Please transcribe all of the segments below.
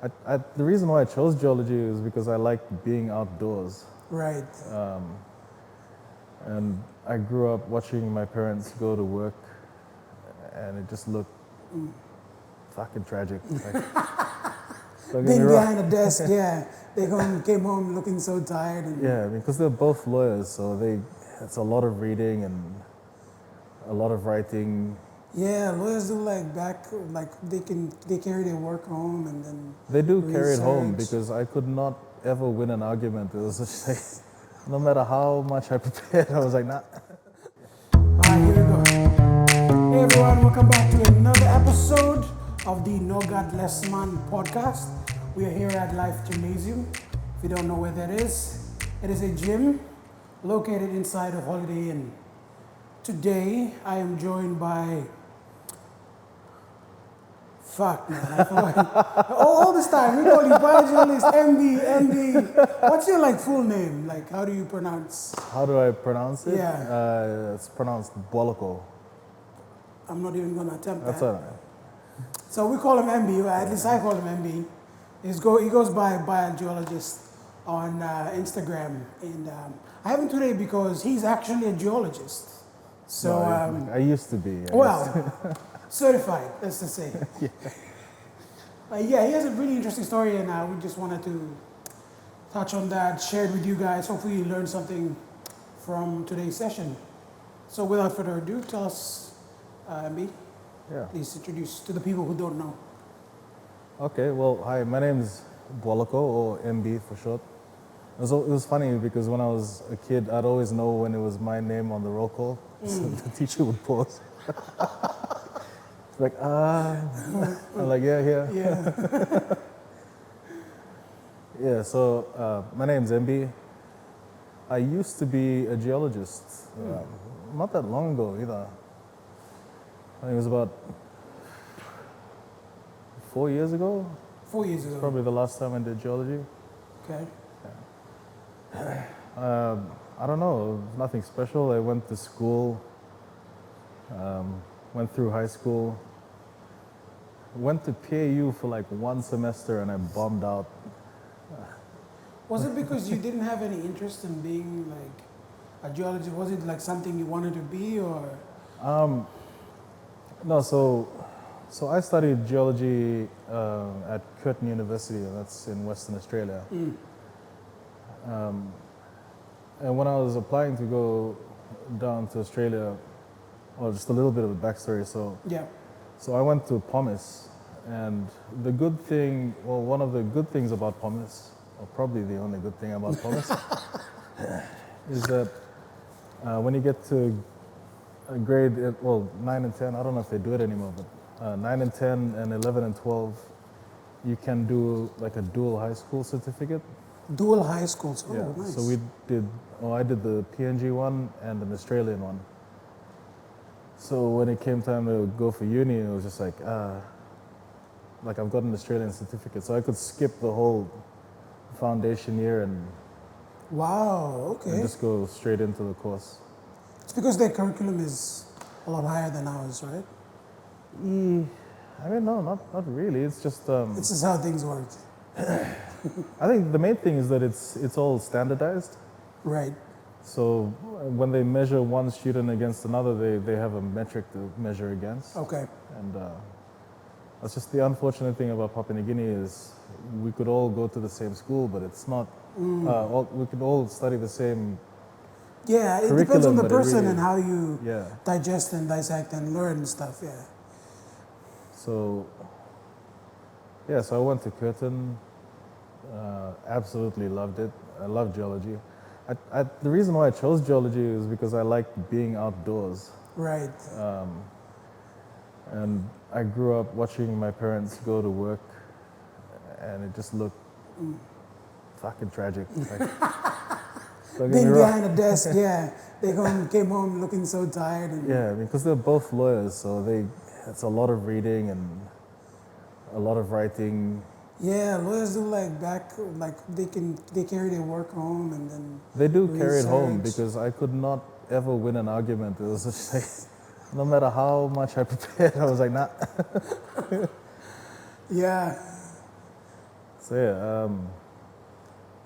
The reason why I chose geology is because I like being outdoors. Right. And I grew up watching my parents go to work, and it just looked fucking tragic. Like, don't get me Being wrong. behind a desk, yeah. Came home looking so tired. And Yeah, because they're both lawyers, so it's a lot of reading and a lot of writing. yeah, lawyers do they carry their work home and then They do carry it home research. because I could not ever win an argument. It was just like, no matter how much I prepared, I was like, nah. Alright, here we go. Hey everyone, welcome back to another episode of the No God Less Man podcast. We are here at Life Gymnasium. If you don't know where that is, it is a gym located inside of Holiday Inn. Today, I am joined by... Fuck, man. I thought... all this time, we call you geologist, MD. What's your full name? How do you pronounce? How do I pronounce it? Yeah. It's pronounced Boloko. I'm not even going to attempt That's that. all right. So we call him MB, or at least I call him MB. He goes by geologist on Instagram. And I have him today because he's actually a geologist. So, No, I used to be. I guess. well, certified, let's just say. Yeah. Yeah, he has a really interesting story, and we just wanted to touch on that, share it with you guys. Hopefully you learned something from today's session. So without further ado, tell us, MB, Yeah. please introduce to the people who don't know. Okay, well, hi, my name is Boloko, or MB for short. It was funny because when I was a kid, I'd always know when it was my name on the roll call, so the teacher would pause. It's like, I'm like, yeah. Yeah. Yeah, so my name's MB. I used to be a geologist, not that long ago either. I think it was about 4 years ago, 4 years ago. probably the last time I did geology. Okay. I don't know, nothing special. I went to school, went through high school, went to PAU for like one semester and I bombed out. Was it because you didn't have any interest in being a geologist? Was it something you wanted to be, or? No, so I studied geology at Curtin University, and that's in Western Australia. And when I was applying to go down to Australia, well, just a little bit of a backstory. Yeah. So I went to POMIS, and the good thing, well, one of the good things about POMIS, or probably the only good thing about POMIS, is that when you get to a grade, 9 and 10, I don't know if they do it anymore, but 9 and 10 and 11 and 12, you can do like a dual high school certificate. Dual high schools. Oh, Yeah, nice. so I did the PNG one and an Australian one. So when it came time to go for uni, it was just like I've got an Australian certificate, so I could skip the whole foundation year and Wow. Okay. just go straight into the course. It's because their curriculum is a lot higher than ours, right? I mean, no, not really. It's just This is how things work. I think the main thing is that it's all standardized. Right. So when they measure one student against another, they have a metric to measure against. Okay. And that's just the unfortunate thing about Papua New Guinea is we could all go to the same school, but it's not. We could all study the same. Yeah, it depends on the Curriculum, but it person really- and how you Yeah. digest and dissect and learn stuff. Yeah. So so I went to Curtin. Absolutely loved it. I love geology. The reason why I chose geology is because I like being outdoors. Right. And I grew up watching my parents go to work, and it just looked fucking tragic. Like, don't get me Being wrong. behind a desk, yeah. Came home looking so tired. And Yeah, because they're both lawyers, so it's a lot of reading and a lot of writing. yeah, lawyers do they carry their work home and then They do carry it home research. because I could not ever win an argument. It was just like, no matter how much I prepared, I was like, nah. Yeah. So yeah,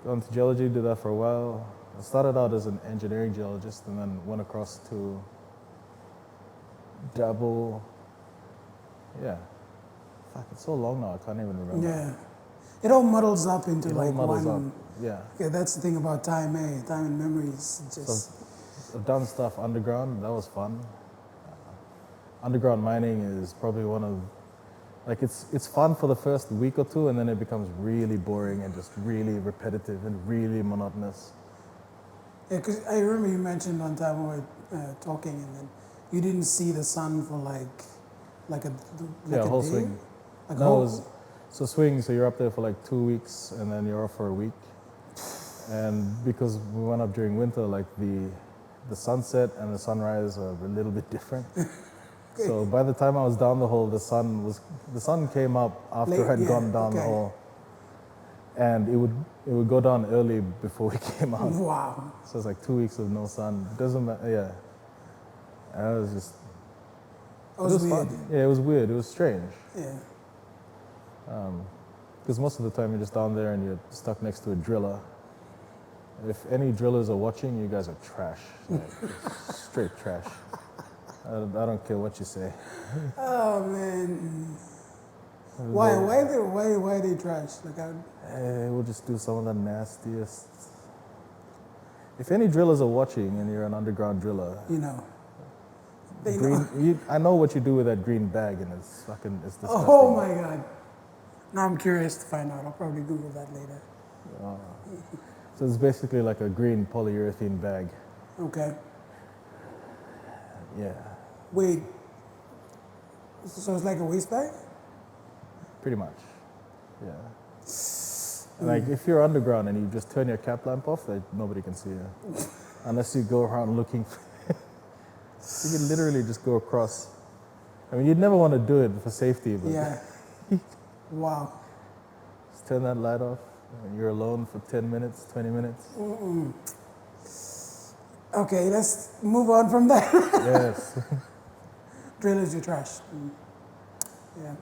gone to geology, did that for a while. I started out as an engineering geologist and then went across to dabble. Yeah. Fuck, it's so long now, I can't even remember. Yeah. It all muddles up into It like all muddles one. up. Yeah. Okay, that's the thing about time, eh? Time and memories. Just. So I've done stuff underground, that was fun. Underground mining is probably one of, like it's fun for the first week or two and then it becomes really boring and just really repetitive and really monotonous. Yeah, because I remember you mentioned one time we were talking, and then you didn't see the sun for like a Yeah, a whole day? swing. Like a No, it whole. was, so swing, so you're up there for like 2 weeks and then you're off for a week. And because we went up during winter, like the sunset and the sunrise are a little bit different. So by the time I was down the hole, the sun came up after Late, I'd yeah, gone down the okay. hole. And it would go down early before we came out. Wow. So it's like 2 weeks of no sun. Doesn't matter, yeah. And it was just, It was weird. fun. Yeah, it was weird. It was strange. Yeah. Because most of the time you're just down there and you're stuck next to a driller. If any drillers are watching, you guys are trash. Like, straight trash. I don't care what you say. Oh man. Why are they trash? Like We'll just do some of the nastiest. If any drillers are watching and you're an underground driller, you know. They know. I know what you do with that green bag and it's disgusting. Oh my god. Now I'm curious to find out. I'll probably Google that later. So it's basically like a green polyurethane bag. Okay. Yeah, Wait. So it's like a waste bag? pretty much. Yeah. And like if you're underground and you just turn your cap lamp off, like nobody can see you. Unless you go around looking. You can literally just go across. I mean, you'd never want to do it for safety, but Yeah. Wow. just turn that light off. And you're alone for 10 minutes, 20 minutes. Okay, let's move on from that. Yes. Drillers, you're trash. Yeah,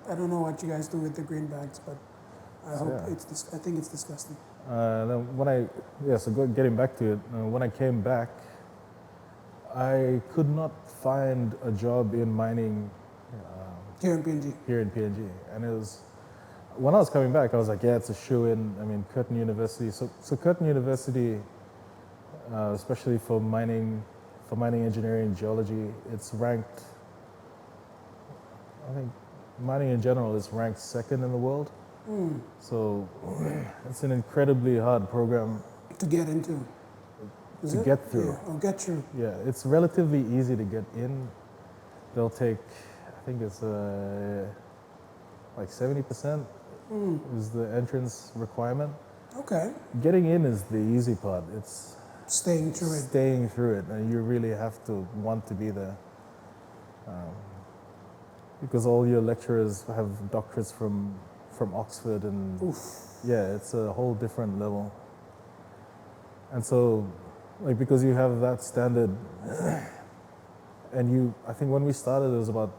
I don't know what you guys do with the green bags, but I hope Yeah. I think it's disgusting. Then getting back to it, when I came back, I could not find a job in mining Here in PNG. here in PNG. And it was, when I was coming back, I was like, yeah, it's a shoe-in. I mean, Curtin University. So Curtin University, especially for mining engineering, geology, it's ranked, I think mining in general is ranked second in the world. So it's an incredibly hard program To get into. Is to it? get through. Yeah, or get through. Yeah, it's relatively easy to get in. They'll take, I think it's like 70% is the entrance requirement. Okay. Getting in is the easy part. It's Staying through it. staying through it, and you really have to want to be there. Because all your lecturers have doctorates from Oxford, and yeah, it's a whole different level. And so, like, because you have that standard, and I think when we started, there was about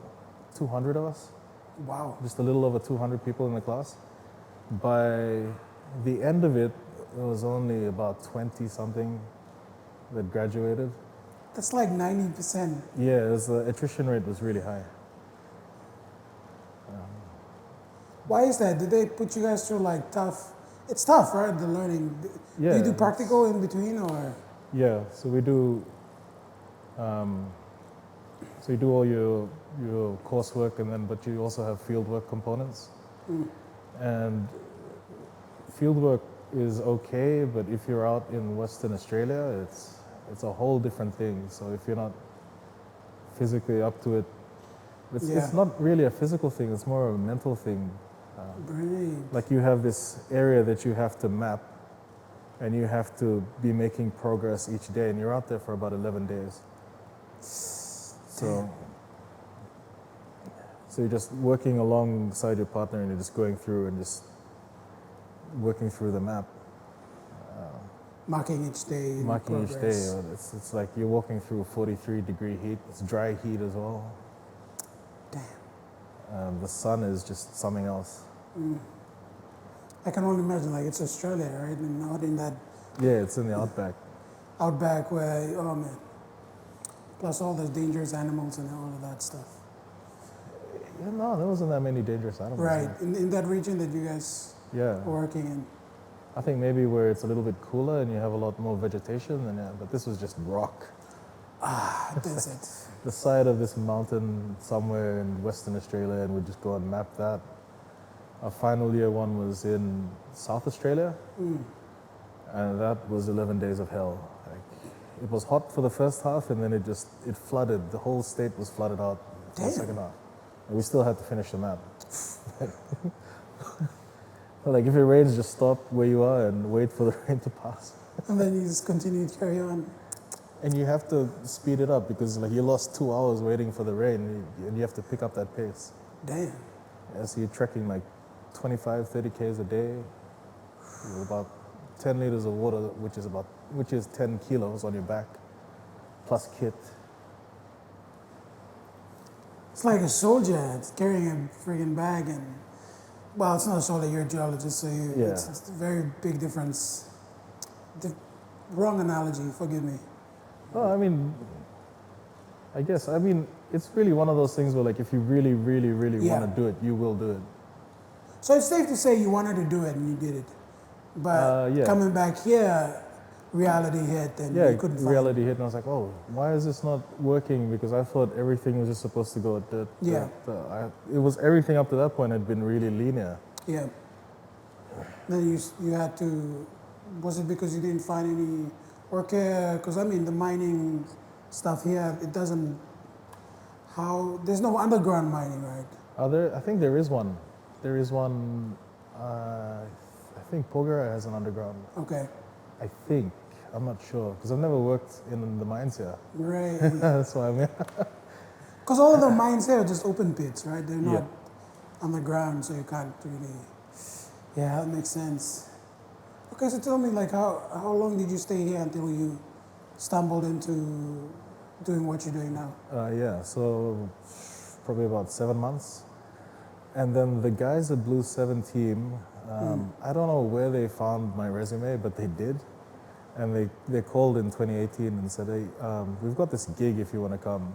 200 of us, Wow. just a little over 200 people in the class. By the end of it, there was only about 20 something that graduated. That's like 90%. Yeah, the attrition rate was really high. Why is that? Did they put you guys through like tough? It's tough, right? The learning. Yeah. Do you do practical in between, or? Yeah, so we do. So you do all your coursework, but you also have fieldwork components. And fieldwork is okay, but if you're out in Western Australia, it's a whole different thing. So if you're not physically up to it, it's not really a physical thing. It's more of a mental thing. Brilliant. Like you have this area that you have to map, and you have to be making progress each day, and you're out there for about 11 days. So you're just working alongside your partner, and you're just going through and just working through the map. Marking each day. Marking each day. It's like you're walking through 43-degree heat. It's dry heat as well. Damn. The sun is just something else. I can only imagine, like, it's Australia, right? And not in that Yeah, it's in the outback. outback where, oh man. Plus all the dangerous animals and all of that stuff. Yeah, no, there wasn't that many dangerous animals. Right, there. in that region that you guys Yeah. are working in. I think maybe where it's a little bit cooler and you have a lot more vegetation, and yeah, but this was just rock. Ah, that's it. The side of this mountain somewhere in Western Australia, and we'd just go and map that. Our final year one was in South Australia, and that was 11 days of hell. Like, it was hot for the first half, and then it flooded. The whole state was flooded out for the Damn. second half. And we still had to finish the map. Like, if it rains, just stop where you are and wait for the rain to pass. And then you just continue to carry on. And you have to speed it up because, like, you lost 2 hours waiting for the rain, and you have to pick up that pace. Damn. Yeah, so you're trekking like 25, 30 Ks a day, with about 10 liters of water, which is 10 kilos on your back, plus kit. It's like a soldier carrying a friggin' bag and, well, it's not a soldier, you're a geologist, so Yeah. it's a very big difference. Wrong analogy, forgive me. Well, I guess, it's really one of those things where, like, if you really, really, really Yeah. want to do it, you will do it. So it's safe to say you wanted to do it and you did it. But Yeah. coming back here, reality hit and Yeah, you couldn't find reality hit, and I was like, oh, why is this not working? Because I thought everything was just supposed to go at that. Yeah. It was everything up to that point had been really linear. Yeah. Then you had to, was it because you didn't find any work here? Because the mining stuff here, it doesn't, there's no underground mining, right? I think there is one. There is one, I think Pogara has an underground. Okay. I think. I'm not sure. Because I've never worked in the mines here. Right. That's why I'm here. Because all of the mines here are just open pits, right? They're not Yeah. underground, so you can't really. Yeah, that makes sense. Okay, so tell me, like, how long did you stay here until you stumbled into doing what you're doing now? Yeah, so probably about 7 months. And then the guys at Blue 7 team, I don't know where they found my resume, but they did. And they called in 2018 and said, hey, we've got this gig if you want to come.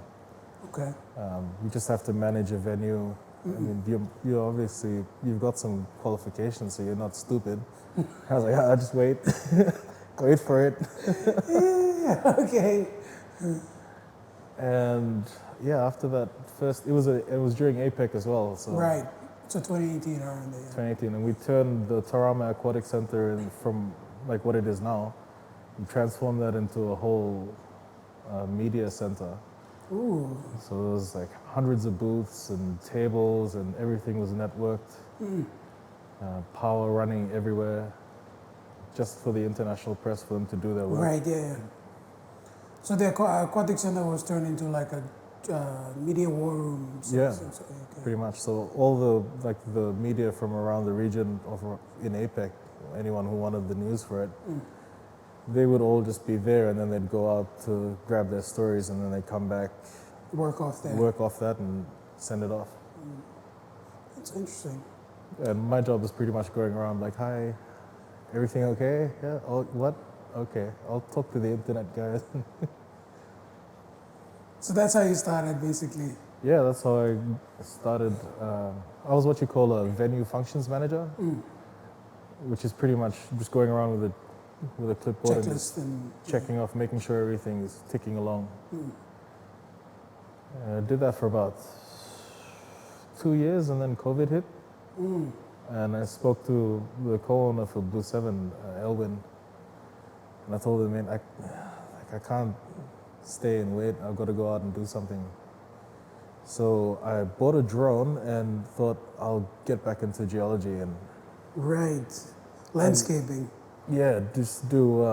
Okay. You just have to manage a venue. You obviously, you've got some qualifications, so you're not stupid. I was like, I'll just wait. Wait for it. Yeah, okay. And yeah, after that it was during APEC as well. So Right. So 2018 around there. 2018, and we turned the Tarama Aquatic Center from like what it is now, and transformed that into a whole media center. Ooh. So there was like hundreds of booths and tables, and everything was networked. Power running everywhere, just for the international press for them to do their work. Right, yeah. So the aquatic center was turned into like a media war room. Yeah. Okay. Pretty much. So all the media from around the region in APEC, anyone who wanted the news for it, they would all just be there, and then they'd go out to grab their stories, and then they'd come back, Work off there. work off that, and send it off. That's interesting. And my job was pretty much going around like, hi, everything okay? Yeah, oh, what? Okay, I'll talk to the internet guys. So that's how you started, basically. Yeah, that's how I started. I was what you call a venue functions manager, which is pretty much just going around with a clipboard and just Checklist and checking off, making sure everything is ticking along. I did that for about 2 years, and then COVID hit. And I spoke to the co-owner for Blue 7, Elwin, and I told him, man, I can't stay and wait. I've got to go out and do something. So I bought a drone and thought I'll get back into geology and Right. Landscaping. yeah, just do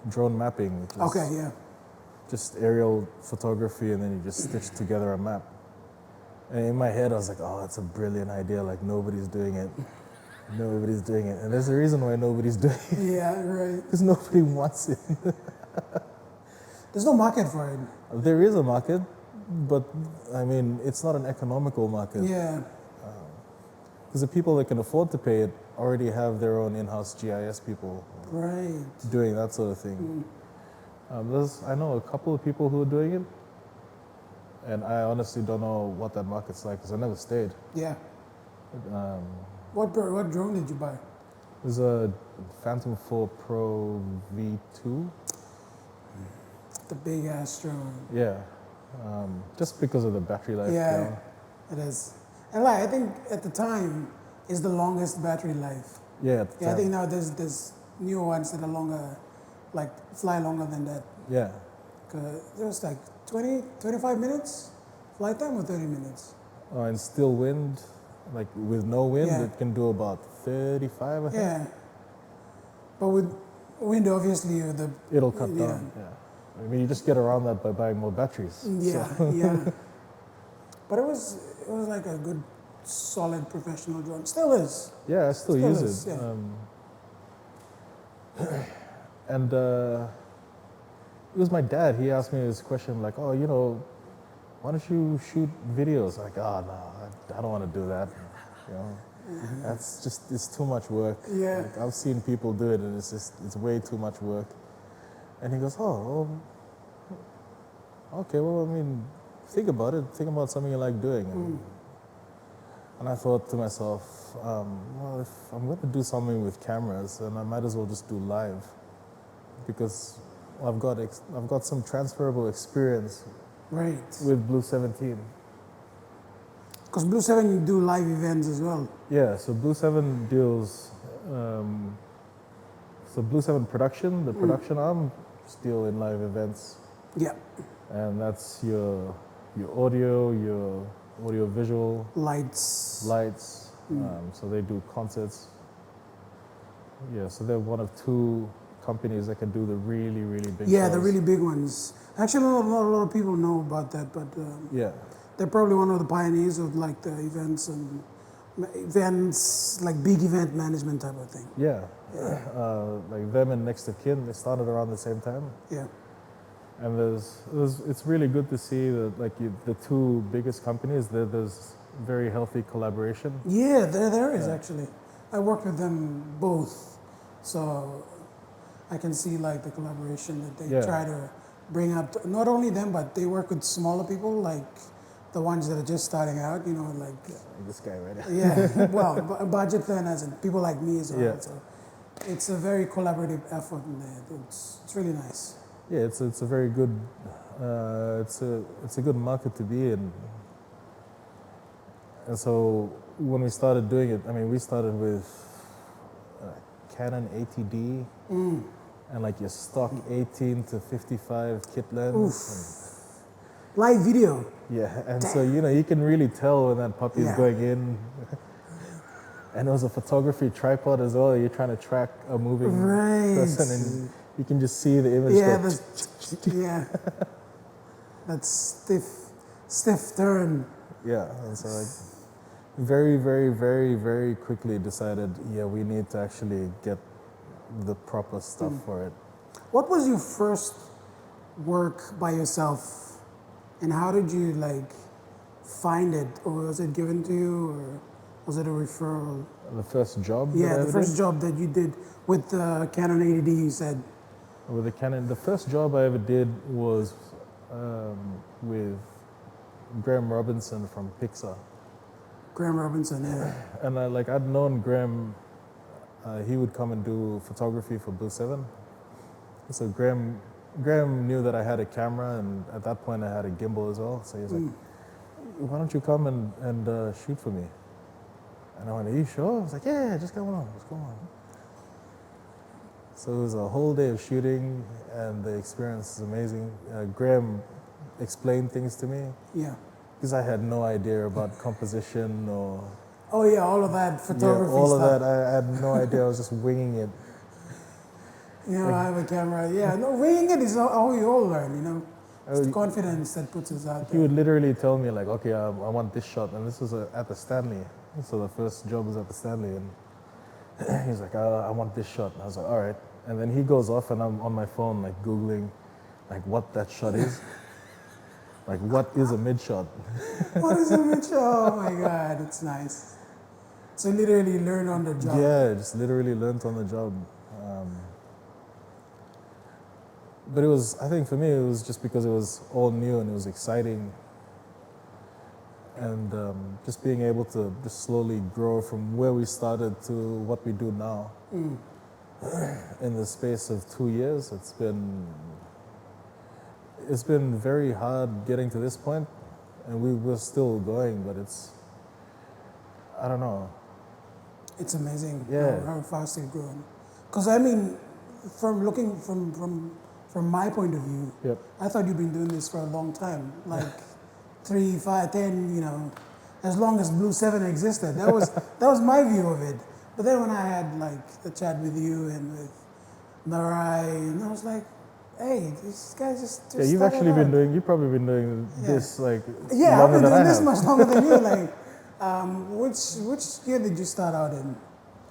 drone mapping, which is Okay, yeah. just aerial photography, and then you just stitch together a map. And in my head, I was like, oh, that's a brilliant idea. Like, nobody's doing it. Nobody's doing it. And there's a reason why nobody's doing it. Yeah, right. Because nobody wants it. There's no market for it. There is a market, but, it's not an economical market. Yeah. because the people that can afford to pay it already have their own in-house GIS people Right. doing that sort of thing. I know a couple of people who are doing it, and I honestly don't know what that market's like because I never stayed. Yeah. Um, What drone did you buy? there's a Phantom 4 Pro V2. The big ass drone. Yeah, just because of the battery life. Yeah, You know? it is. And like I think at the time is the longest battery life. Yeah, at the Yeah, I time. think now there's newer ones that are longer, like fly longer than that. Yeah, It was like 20, 25 minutes flight time or 30 minutes. and still wind, like with no wind, Yeah. it can do about 35. I think Yeah, but with wind, obviously, the it'll cut yeah. down. Yeah, I mean you just get around that by buying more batteries. Yeah, So, yeah. But it was like a good, solid professional drone. Still is. yeah, I still Still use is, it. yeah. And it was my dad. He asked me this question, like, "Oh, you know, why don't you shoot videos?" Like, "Oh no, I don't want to do that. You know, it's too much work. Yeah. Like, I've seen people do it, and it's way too much work." And he goes, "Oh, well, okay. Well, I mean, think about it. Think about something you like doing." And I thought to myself, well, if I'm going to do something with cameras, then I might as well just do live, because I've got some transferable experience Right. with Blue 17. Because Blue 7, you do live events as well. Yeah, so Blue 7 deals. So Blue 7 production, the production arm, deal in live events, Yeah. and that's your audio visual, Lights. lights. So they do concerts. Yeah, so they're one of two companies that can do the really, really big Yeah, shows. the really big ones. Actually, not a lot of people know about that, but Yeah, they're probably one of the pioneers of like the events and events, like big event management type of thing. yeah. Like them and Next of Kin, they started around the same time. Yeah. And it's really good to see that the two biggest companies, there's very healthy collaboration. Yeah, there is Yeah. actually. I worked with them both, so I can see like the collaboration that they Yeah. try to bring up. Not only them, but they work with smaller people, like the ones that are just starting out. You know, like Like this guy right here. yeah, well, budget planners and people like me as well. Yeah. So it's a very collaborative effort, and it's really nice. Yeah, it's a very good it's a good market to be in. And so when we started doing it, I mean, we started with Canon 80D and like your stock 18 to 55 kit lens. Live video. Yeah, and so you can really tell when that puppy is Yeah. going in. And it was a photography tripod as well. You're trying to track a moving Right. person, and you can just see the image. Yeah, go yeah. That stiff turn. Yeah, and so like very, very, very, very quickly decided, yeah, we need to actually get the proper stuff for it. What was your first work by yourself, and how did you like find it, or was it given to you, or was it a referral? The first job. Yeah, that I the ever first did, job that you did with the Canon 80D, you said. with the Canon. The first job I ever did was with Graham Robinson from Pixar. Graham Robinson, yeah. And I'd known Graham. He would come and do photography for Blue 7. So Graham knew that I had a camera, and at that point I had a gimbal as well. So he was like, "Why don't you come and shoot for me?" And I went, "Are you sure?" I was like, "Yeah, just come on, just come on." So it was a whole day of shooting, and the experience is amazing. Graham explained things to me Yeah. because I had no idea about composition or Oh yeah, all of that photography all of stuff. that. I had no idea. I was just winging it. You know, I have a camera. Yeah, no, winging it is how we all learn. You know, it's the Oh, confidence that puts us out He there. would literally tell me like, "Okay, I want this shot," and this was at the Stanley. So the first job was at the Stanley, and he's like, "I want this shot." And I was like, "All right." And then he goes off, and I'm on my phone like googling, like what that shot is, like what is a mid shot. What is a Mitch? Oh my God, it's nice. So literally learn on the job. Yeah, just literally learned on the job. But it was, I think for me, it was just because it was all new and it was exciting. And just being able to just slowly grow from where we started to what we do now. In the space of 2 years, it's been very hard getting to this point, and we're still going, but I don't know. It's amazing Yeah. how fast they've grown. Because I mean, from looking from my point of view, Yep. I thought you've been doing this for a long time, like 3, 5, 10, as long as Blue 7 existed. That was my view of it. But then when I had like a chat with you and with Narai, and I was like, hey, these guys just Yeah, you've started actually out. you've probably been doing this like Yeah, I've longer been than I doing this have. much longer than you. Like, which year did you start out in?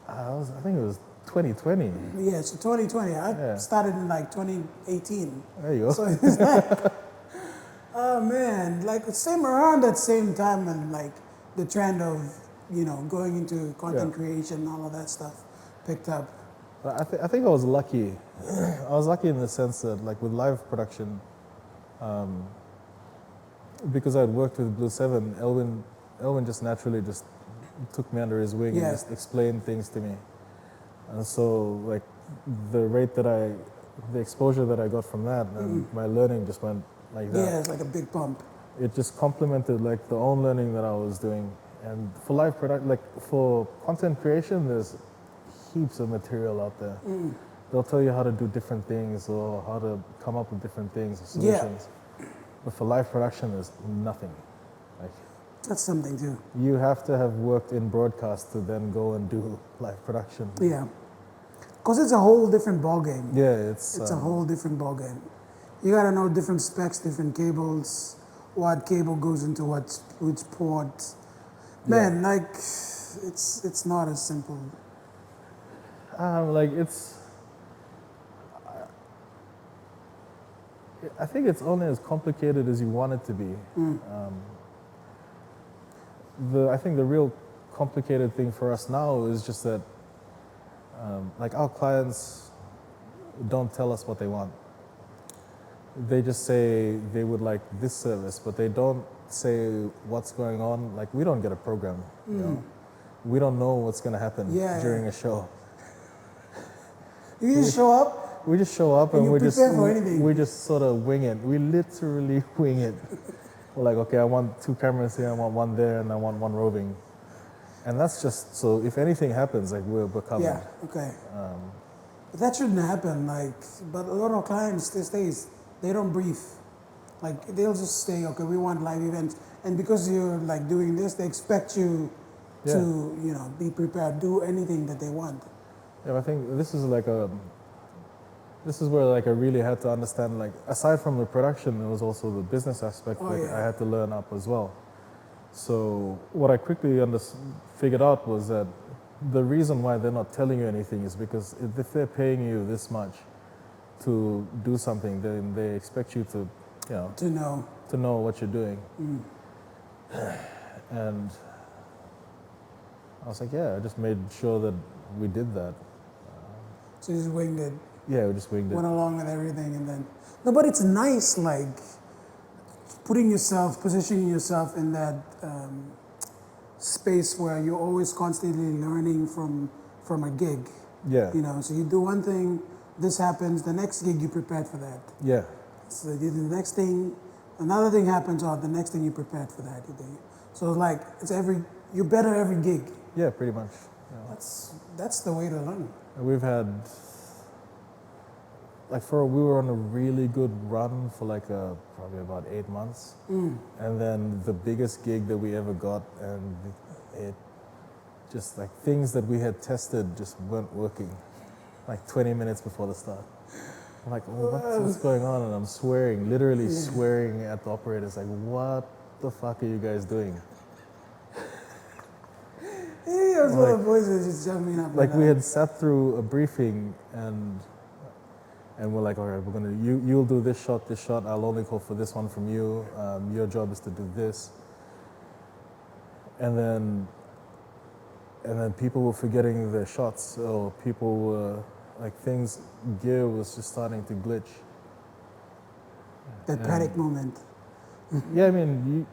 I think it was 2020. Yeah, so 2020. I Yeah. started in like 2018. There you go. So it's like, oh man, like same around that same time, and like the trend of going into content Yeah. creation, all of that stuff picked up. But I think I was lucky. I was lucky in the sense that, like, with live production, because I'd worked with Blue 7, Elwin just naturally just took me under his wing Yeah. and just explained things to me. And so, like, the exposure that I got from that and my learning just went like that. Yeah, it's like a big pump. It just complemented, like, the own learning that I was doing. And for live product, like, for content creation, there's heaps of material out there. They'll tell you how to do different things or how to come up with different things or Yeah. solutions. But for live production, there's nothing. Like, That's something too. you have to have worked in broadcast to then go and do live production. Yeah, because it's a whole different ball game. Yeah, it's It's a whole different ball game. You gotta know different specs, different cables, what cable goes into which port. Man, like it's not as simple. like I think it's only as complicated as you want it to be. I think the real complicated thing for us now is just that, like, our clients don't tell us what they want. They just say they would like this service, but they don't say what's going on. Like, we don't get a program. You know? We don't know what's going to happen Yeah, during a show. You just show up. We just show up and you we just prepare for anything. we just sort of wing it. We literally wing it. We're like, okay, I want 2 cameras here, I want 1 there, and I want 1 roving. And that's just so if anything happens, like, we're covered. Yeah. Okay. But that shouldn't happen. Like, but a lot of clients these days, they don't brief. Like, they'll just say, okay, we want live events, and because you're like doing this, they expect you to be prepared, do anything that they want. Yeah, I think this is where, like, I really had to understand, like, aside from the production, there was also the business aspect that yeah. I had to learn up as well. So what I quickly figured out was that the reason why they're not telling you anything is because if they're paying you this much to do something, then they expect you to, to know what you're doing. And I was like, yeah, I just made sure that we did that. So you just winged it, Yeah, we just winged it. went along with everything, and then no. But it's nice, like positioning yourself in that space where you're always constantly learning from a gig. Yeah. So you do one thing, this happens, the next gig you prepared for that. Yeah. So you do the next thing, another thing happens, or the next thing you prepared for that. So like you're better every gig. Yeah, pretty much. That's the way to learn. We've had, like, we were on a really good run for like probably about 8 months. And then the biggest gig that we ever got, and it just, like, things that we had tested just weren't working, like 20 minutes before the start. I'm like, what's going on? And I'm swearing, literally swearing at the operators, like, what the fuck are you guys doing? Yeah, those little voices just jumping up. Like, we had sat through a briefing and we're like, all right, you'll do this shot, I'll only call for this one from you. Your job is to do this. And then and then people were forgetting their shots, or people were like gear was just starting to glitch. That panic moment. Yeah, I mean,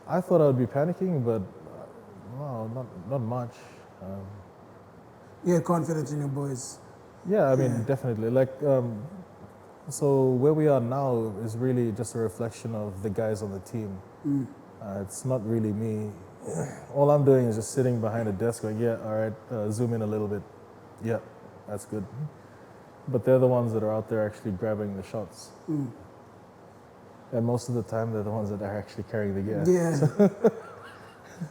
I thought I would be panicking, but no, not much. You had confidence in your boys. Yeah, I mean, Yeah. definitely. Like, so where we are now is really just a reflection of the guys on the team. It's not really me. All I'm doing is just sitting behind a desk going, yeah, all right, zoom in a little bit. Yeah, that's good. But they're the ones that are out there actually grabbing the shots. And most of the time, they're the ones that are actually carrying the gear. Yeah.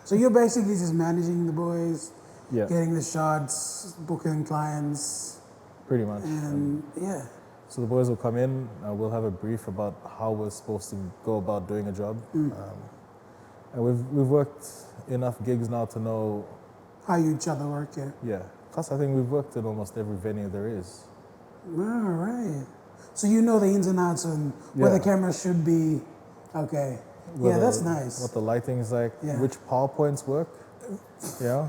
So you're basically just managing the boys, Yeah, getting the shots, booking clients, pretty much. and yeah. So the boys will come in, we'll have a brief about how we're supposed to go about doing a job. And we've worked enough gigs now to know, How you each other work, yeah. yeah. Plus, I think we've worked in almost every venue there is. All right. So you know the ins and outs and where the Yeah. camera should be. Okay. Yeah, that's nice. What the lighting's like, Yeah. which PowerPoints work, yeah.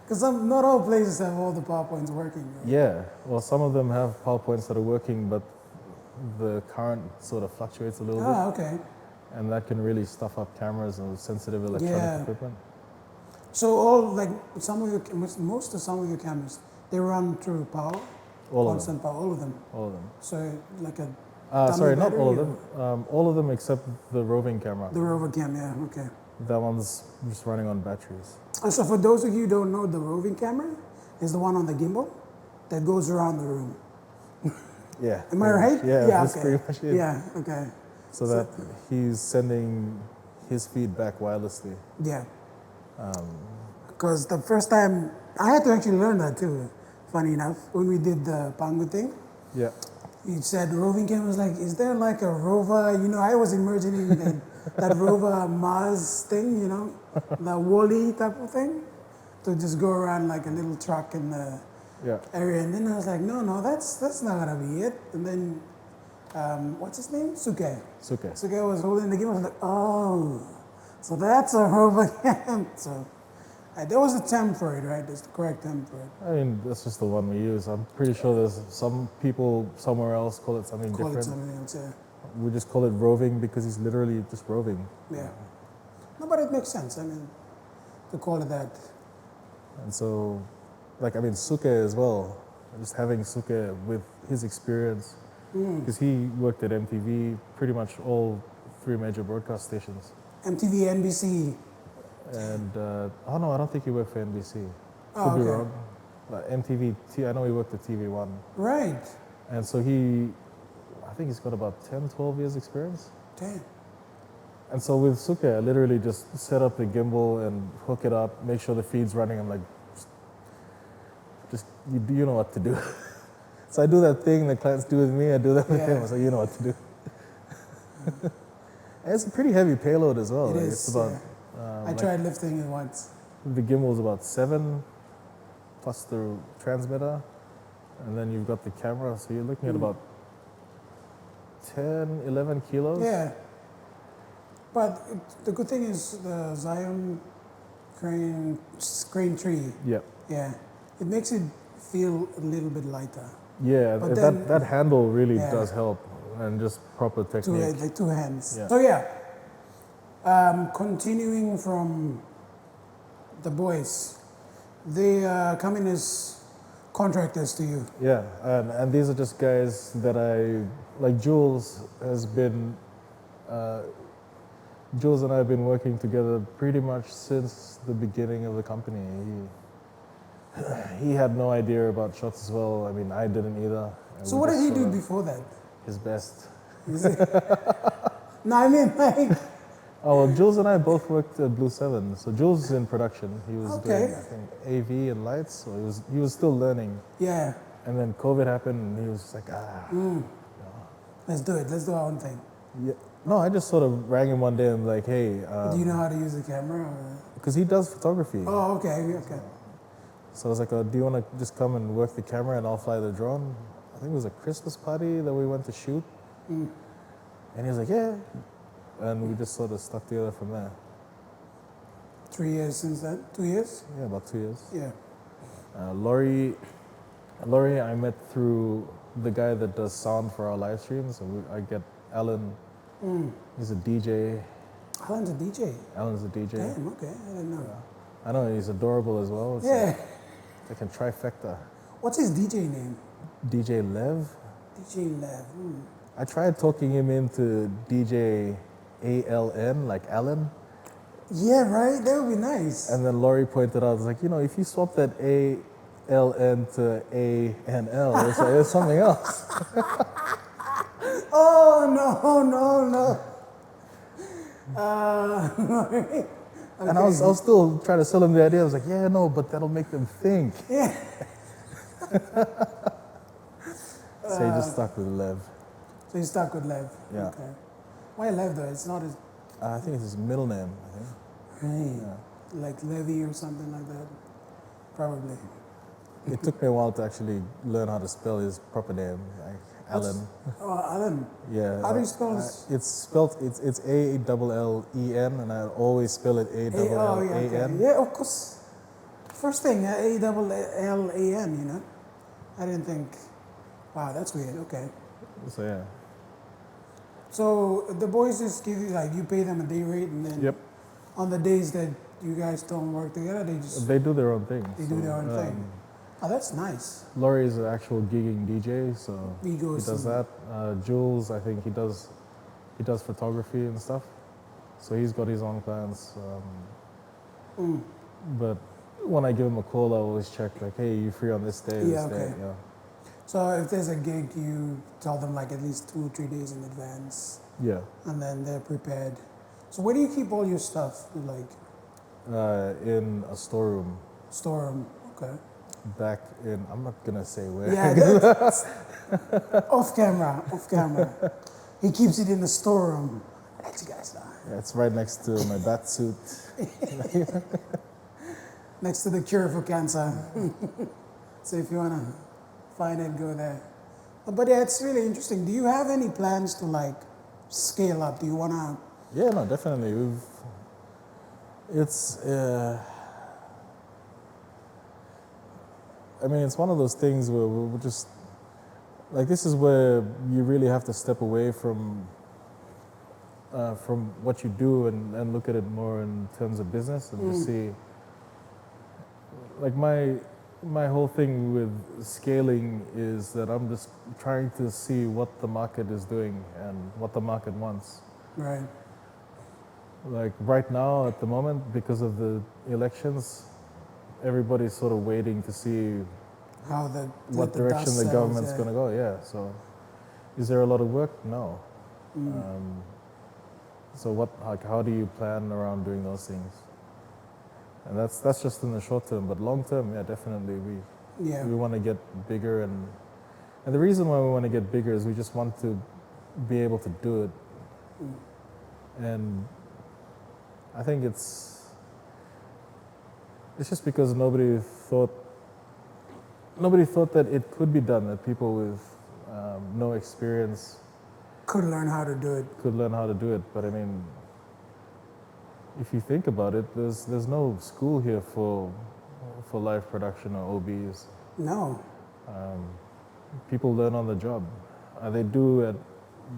Because not all places have all the PowerPoints working. Right? Yeah, well, some of them have PowerPoints that are working, but the current sort of fluctuates a little bit. Ah, okay. And that can really stuff up cameras and sensitive electronic Yeah. equipment. So all like most of some of your cameras, they run through power, All of constant power, all of them. All of them. So like a Sorry, not all of battery them. All of them except the roving camera. the rover cam, yeah, okay. That one's just running on batteries. And so for those of you who don't know, the roving camera is the one on the gimbal that goes around the room. Yeah. Am I right? Yeah, that's okay. pretty much it. Yeah, okay. So that he's sending his feedback wirelessly. Yeah. Because the first time, I had to actually learn that too, funny enough, when we did the Pangu thing. Yeah. You said roving camera, was like, is there like a rover? You know, I was imagining that rover Mars thing, you know, the Wall-E type of thing, to just go around like a little truck in the Yeah. area. And then I was like, no, that's not gonna be it. And then, what's his name? Suke. Suke was holding the game. I was like, oh, so that's a rover cam. So there was a term for it, right? There's the correct term for it. I mean, that's just the one we use. I'm pretty sure there's some people somewhere else call it something Call different. it something else, yeah. We just call it roving because he's literally just roving. Yeah. No, but it makes sense. I mean, to call it that. And so, like, I mean, Suke as well, just having Suke with his experience, because he worked at MTV, pretty much all 3 major broadcast stations. MTV, NBC. And, oh no, I don't think he worked for NBC. Oh, Could be okay. wrong. But MTV, I know he worked at TV1. Right. And so I think he's got about 10, 12 years experience. Damn. And so with Suke, I literally just set up the gimbal and hook it up, make sure the feed's running. I'm like, just you know what to do. So I do that thing that clients do with me, I do that with him. So you know what to do. And it's a pretty heavy payload as well. It like, is, It's about, I tried lifting it once. the gimbal is about 7 plus the transmitter. And then you've got the camera. So you're looking at about 10, 11 kilos. Yeah. But the good thing is the Zion crane tree. Yeah. Yeah. It makes it feel a little bit lighter. Yeah, But that handle really Yeah. does help, and just proper technique. Like 2 hands. Yeah. So yeah. Continuing from the boys, they come in as contractors to you. Yeah, and these are just guys that like Jules has been, Jules and I have been working together pretty much since the beginning of the company. He had no idea about shots as well. I mean, I didn't either. And So we what did just he do sort of- before that? His best. Is it? No, I mean like. Oh, well, Jules and I both worked at Blue 7. So Jules is in production. He was Okay. doing, I think, AV and lights. So he was still learning. Yeah. And then COVID happened, and he was just like, Let's do it. Let's do our own thing. Yeah. No, I just sort of rang him one day and like, hey, Do you know how to use the camera? because he does photography. Oh, okay. Okay. So I was like, do you want to just come and work the camera and I'll fly the drone? I think it was a Christmas party that we went to shoot. And he was like, yeah. And we just sort of stuck together from there. 3 years since then. 2 years? Yeah, about 2 years. Yeah. Laurie, I met through the guy that does sound for our live streams. I get Alan. He's a DJ. Alan's a DJ. Alan's a DJ. Damn, okay. I didn't know. I know he's adorable as well. It's Yeah. like a trifecta. What's his DJ name? DJ Lev. DJ Lev. I tried talking him into DJ ALN, like Alan. Yeah, right? That would be nice. And then Laurie pointed out, it's like, if you swap that ALN to ANL, it's something else. Oh, no. Okay. And I was still trying to sell him the idea. I was like, yeah, no, but that'll make them think. Yeah. So he just stuck with Lev. So you stuck with Lev? Yeah. Okay. Why Lev though? It's not his... I think it's his middle name, I think. Right. Yeah. Like Levy or something like that? Probably. It took me a while to actually learn how to spell his proper name, like Alan. Oh, Alan. Yeah. How do you spell this? It's spelled, it's A-double-L-E-N, and I always spell it A-double-L-A-N. Okay. Yeah, of course. First thing, A-double-L-A-N, I didn't think, wow, that's weird. Okay. So, yeah. So the boys just give you, like, you pay them a day rate, and then Yep. on the days that you guys don't work together, They do their own thing. they do their own thing. Oh, that's nice. Laurie is an actual gigging DJ, so He goes does that. Jules, I think he does photography and stuff, so he's got his own clients. But when I give him a call, I always check like, hey, you free on this day? Yeah, this okay. day? Yeah. So if there's a gig, you tell them like at least 2 or 3 days in advance, Yeah. and then they're prepared. So where do you keep all your stuff? Like In a storeroom storeroom? Okay. back in, I'm not gonna say where. Yeah, that's off camera. He keeps it in the storeroom. Let you guys know. Yeah, it's right next to my bat suit. Next to the cure for cancer. So if you wanna find it, go there. But yeah, it's really interesting. Do you have any plans to like scale up? Do you wanna? Yeah, no, definitely. It's it's one of those things where we're just like, this is where you really have to step away from what you do and look at it more in terms of business and just see. Like my whole thing with scaling is that I'm just trying to see what the market is doing and what the market wants. Right. Like right now, at the moment, because of the elections, everybody's sort of waiting to see How what direction the government's going to go. Yeah. So, is there a lot of work? No. So how do you plan around doing those things? And that's just in the short term. But long term, yeah, definitely we want to get bigger, and the reason why we want to get bigger is we just want to be able to do it. And I think it's just because nobody thought that it could be done, that people with no experience could learn how to do it. But I mean, if you think about it, there's no school here for live production or OBs. No. People learn on the job. They do at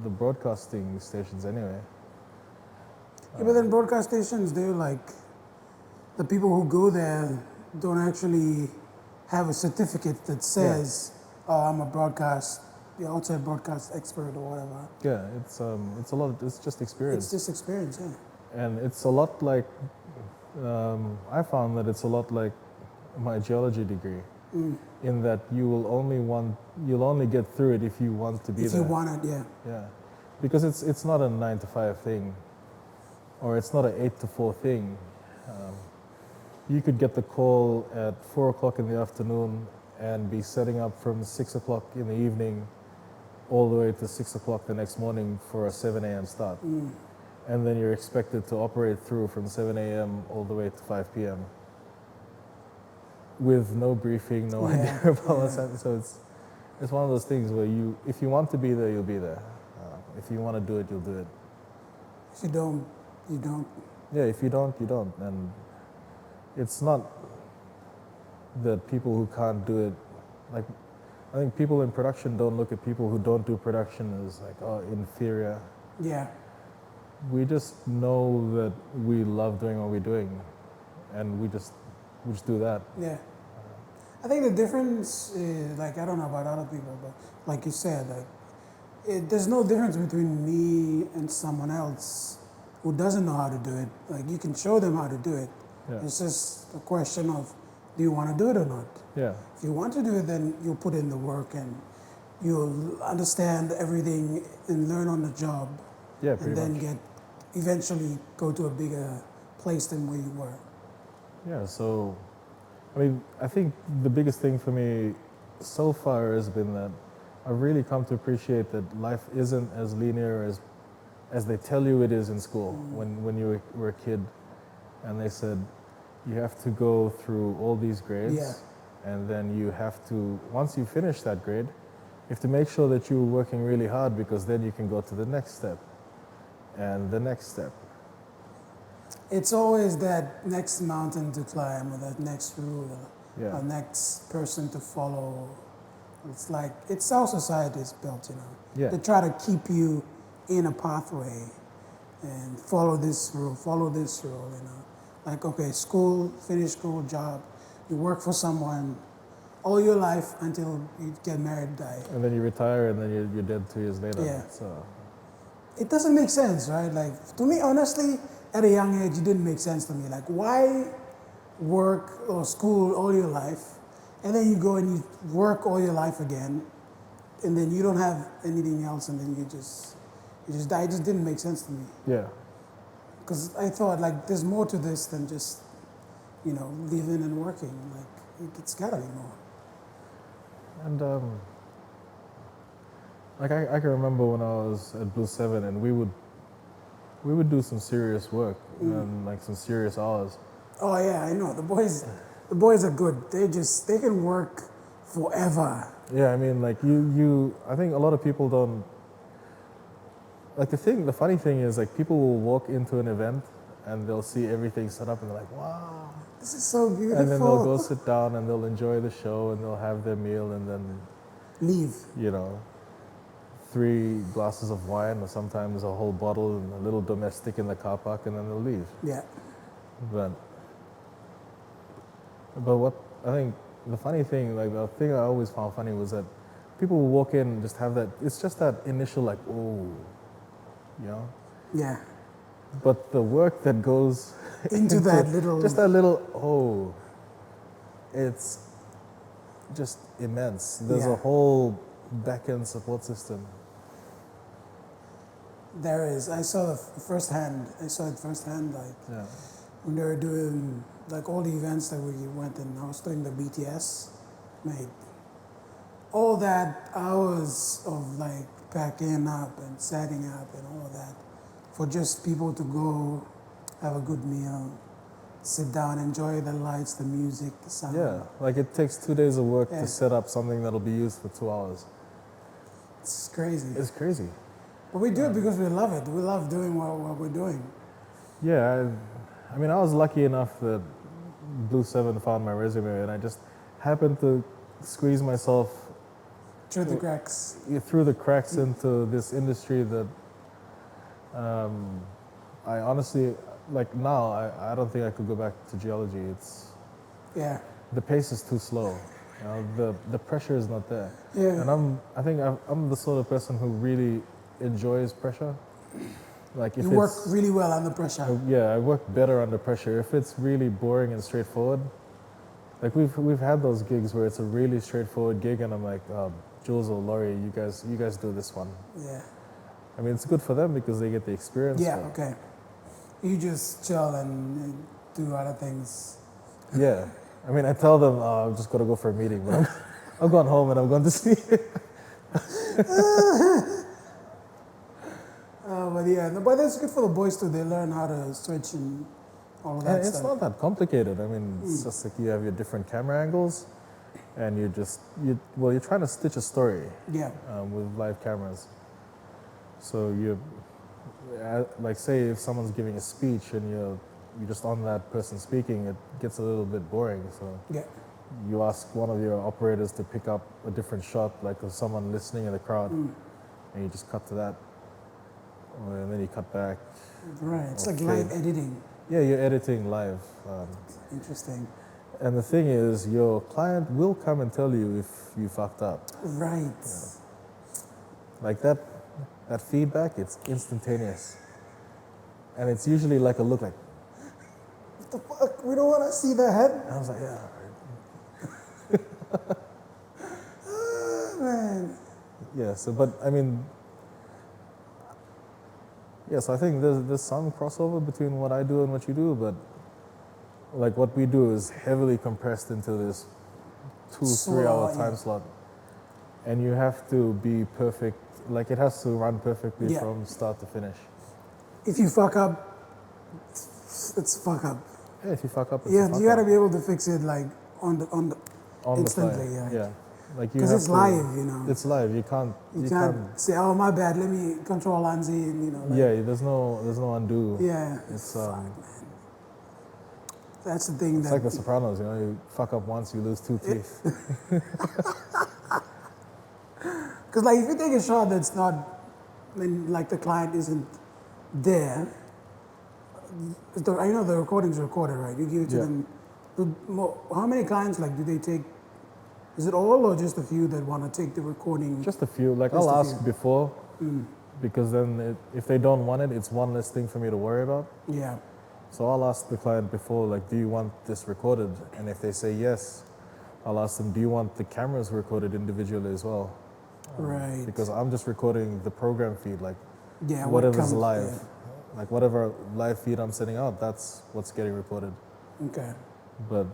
the broadcasting stations anyway. Yeah, but then broadcast stations, they're like, the people who go there don't actually have a certificate that says, oh, I'm a outside broadcast expert or whatever. Yeah, it's just experience. It's just experience, yeah. And it's a lot like, I found that it's a lot like my geology degree, in that you'll only get through it if you want to be there. If you want it, yeah. Yeah, because it's not a 9 to 5 thing, or it's not an 8 to 4 thing. You could get the call at 4 o'clock in the afternoon and be setting up from 6 o'clock in the evening all the way to 6 o'clock the next morning for a 7 a.m. start. And then you're expected to operate through from 7 a.m. all the way to 5 p.m. with no briefing, no idea about what's happening. So it's one of those things where if you want to be there, you'll be there. If you want to do it, you'll do it. If you don't, you don't. Yeah, if you don't, you don't. And it's not that people who can't do it, like, I think people in production don't look at people who don't do production as like, oh, inferior. Yeah. We just know that we love doing what we're doing, and we just do that. Yeah. I think the difference is, like, I don't know about other people, but like you said, like, there's no difference between me and someone else who doesn't know how to do it. Like, you can show them how to do it. Yeah. It's just a question of, do you want to do it or not? Yeah. If you want to do it, then you'll put in the work and you'll understand everything and learn on the job. Yeah, and pretty then much. eventually go to a bigger place than where you were. Yeah, so, I mean, I think the biggest thing for me so far has been that I've really come to appreciate that life isn't as linear as they tell you it is in school. When you were a kid and they said, you have to go through all these grades, Yeah. and then you have to, once you finish that grade, you have to make sure that you're working really hard, because then you can go to the next step and the next step. It's always that next mountain to climb or that next route Yeah. or next person to follow. It's like, it's how society is built, you know. Yeah. They try to keep you in a pathway and follow this rule, you know. Like, okay, school, finish school, job, you work for someone all your life until you get married, die. And then you retire, and then you're dead 2 years later. Yeah. So, It doesn't make sense, right? Like, to me, honestly, at a young age, it didn't make sense to me. Like, why work or school all your life, and then you go and you work all your life again, and then you don't have anything else, and then you just die? It just didn't make sense to me. yeah. Because I thought, like, there's more to this than just, you know, living and working. Like, it's gotta be more. And like I can remember when I was at Blue 7, and we would do some serious work and like some serious hours. Oh yeah, I know. The boys are good. They can work forever. Yeah, I mean, like I think a lot of people don't, like, the funny thing is, like, people will walk into an event and they'll see everything set up and they're like, wow. This is so beautiful. And then they'll go sit down and they'll enjoy the show and they'll have their meal, and then, Leave. you know, 3 glasses of wine or sometimes a whole bottle and a little domestic in the car park, and then they'll leave. Yeah. But what I think the funny thing, like the thing I always found funny, was that people will walk in and just have that, it's just that initial like, oh, you know? Yeah. But the work that goes Into that little. just that little, oh, it's just immense. There's Yeah. a whole back-end support system. There is. I saw it firsthand. Like, Yeah. when they were doing, like, all the events that we went in. I was doing the BTS, mate. All that hours of, like, packing up and setting up and all of that, for just people to go have a good meal, sit down, enjoy the lights, the music, the sound. Yeah, like it takes 2 days of work Yeah. to set up something that'll be used for 2 hours. It's crazy. It's crazy. But we do it because we love it. We love doing what we're doing. Yeah, I mean, I was lucky enough that Blue 7 found my resume, and I just happened to squeeze myself Through the cracks. through the cracks into this industry that I honestly, like, now, I don't think I could go back to geology. Yeah. The pace is too slow. You know, the pressure is not there. Yeah. And I think I'm the sort of person who really enjoys pressure. Like, if You work it's, really well under pressure. yeah, I work better under pressure. If it's really boring and straightforward, like we've had those gigs where it's a really straightforward gig, and I'm like, Jules or Laurie, you guys do this one. Yeah. I mean, it's good for them because they get the experience. Yeah, but- okay. You just chill and do other things. Yeah. I mean, I tell them, I'm just going to go for a meeting, but I'm going home and I'm going to sleep. But yeah, but it's good for the boys too. They learn how to switch and all of that And it's stuff. not that complicated. I mean, it's just like you have your different camera angles, and you're trying to stitch a story Yeah, with live cameras. So like, say if someone's giving a speech and you're just on that person speaking, it gets a little bit boring. So Yeah. you ask one of your operators to pick up a different shot, like of someone listening in the crowd, and you just cut to that, and then you cut back. Right. It's or like fade. live editing. Yeah, you're editing live. Interesting. And the thing is, your client will come and tell you if you fucked up. Right. Like that feedback, it's instantaneous. And it's usually like a look like, What the fuck? We don't want to see the head. I was like, yeah. Man. Yeah, so, but I mean, yes, I think there's some crossover between what I do and what you do, but like what we do is heavily compressed into this 2-3 hour time slot. And you have to be perfect, like it has to run perfectly from start to finish. If you fuck up, it's fuck up. Yeah, if you fuck up, it's Yeah, a fuck you gotta up. be able to fix it like on the On instantly. the fly. Yeah. Like you 'Cause have it's to- live, you know. It's live. You can't. You can't say, "Oh, my bad. Let me control Anzi," and you know. Like, Yeah, there's no undo. Yeah. It's That's the thing. it's like The Sopranos. You know, you fuck up once, you lose 2 teeth. Because like if you take a shot that's not, when like the client isn't there, I know the recording's recorded, right? You give it to Yeah. them. How many clients like do they take? Is it all or just a few that want to take the recording? Just a few. Like Just I'll a ask few. before, because then if they don't want it, it's one less thing for me to worry about. Yeah. So I'll ask the client before, like, do you want this recorded? And if they say yes, I'll ask them, do you want the cameras recorded individually as well? Right. Because I'm just recording the program feed, like Yeah. what whatever's comes- live. yeah. Like whatever live feed I'm sending out, that's what's getting recorded. Okay. But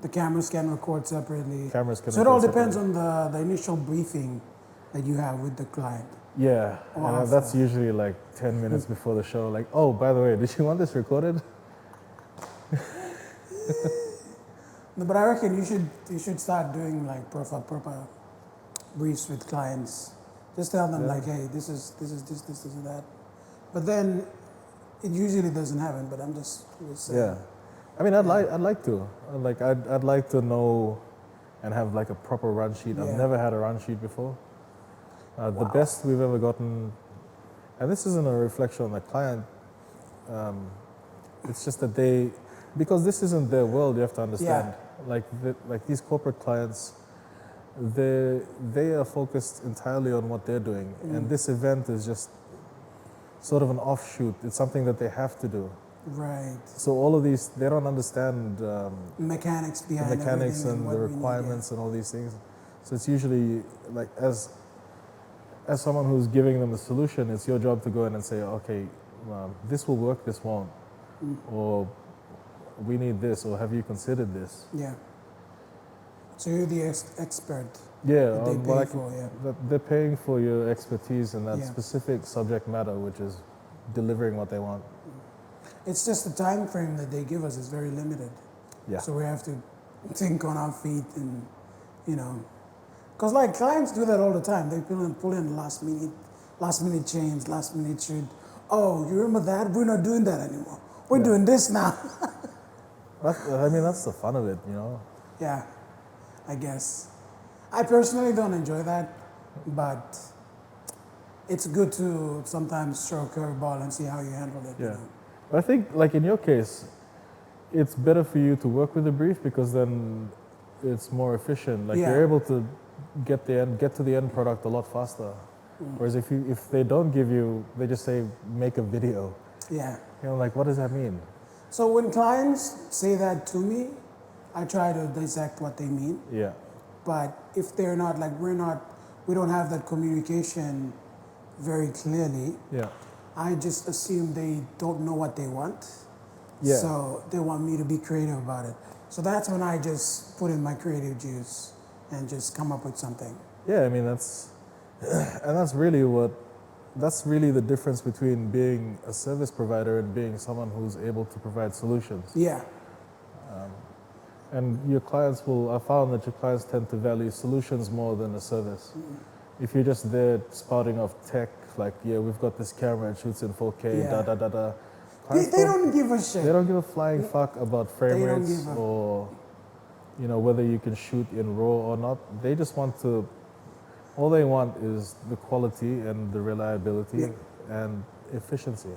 The cameras can record separately. cameras can So it all record depends separately. on the initial briefing that you have with the client. Yeah, Or and after. that's usually like 10 minutes before the show. Like, oh, by the way, did you want this recorded? No, but I reckon you should start doing like proper briefs with clients. Just tell them like, hey, this is this and that. But then it usually doesn't happen. But I'm just saying. Yeah, I mean, I'd like to. I'd like to know and have like a proper run sheet. I've Yeah. never had a run sheet before. The best we've ever gotten, and this isn't a reflection on the client. It's just that because this isn't their world. You have to understand. Like these corporate clients, they are focused entirely on what they're doing, and this event is just sort of an offshoot. It's something that they have to do. Right. So all of these, they don't understand Mechanics the behind mechanics everything and what the we need, requirements and all these things. So it's usually like as someone who's giving them the solution, it's your job to go in and say, okay, this will work, this won't, or we need this, or have you considered this? Yeah. So you're the expert. Yeah, That they on pay what I for, yeah. that they're paying for your expertise in that Yeah. specific subject matter, which is delivering what they want. It's just the time frame that they give us is very limited. Yeah. So we have to think on our feet and, you know, because like clients do that all the time. They pull in last minute change, last minute shoot. Oh, you remember that? We're not doing that anymore. We're Yeah. doing this now. I mean, that's the fun of it, you know? Yeah, I guess. I personally don't enjoy that, but it's good to sometimes throw a curveball and see how you handle it. You Yeah. know? But I think, like in your case, it's better for you to work with a brief because then it's more efficient. Like Yeah. you're able to get to the end product a lot faster. Whereas if they don't give you, they just say make a video. Yeah. You know, like what does that mean? So when clients say that to me, I try to dissect what they mean. Yeah. But if they're not like we don't have that communication very clearly, Yeah. I just assume they don't know what they want. Yeah. So they want me to be creative about it. So that's when I just put in my creative juice and just come up with something. Yeah, I mean that's really the difference between being a service provider and being someone who's able to provide solutions. Yeah. And I found that your clients tend to value solutions more than a service. If you're just there spouting off tech, like, yeah, we've got this camera, it shoots in 4K, Yeah. da da da da, They don't give a shit. They don't give a flying fuck about frame They don't rates give a- or, whether you can shoot in RAW or not. They just want to. All they want is the quality and the reliability and efficiency.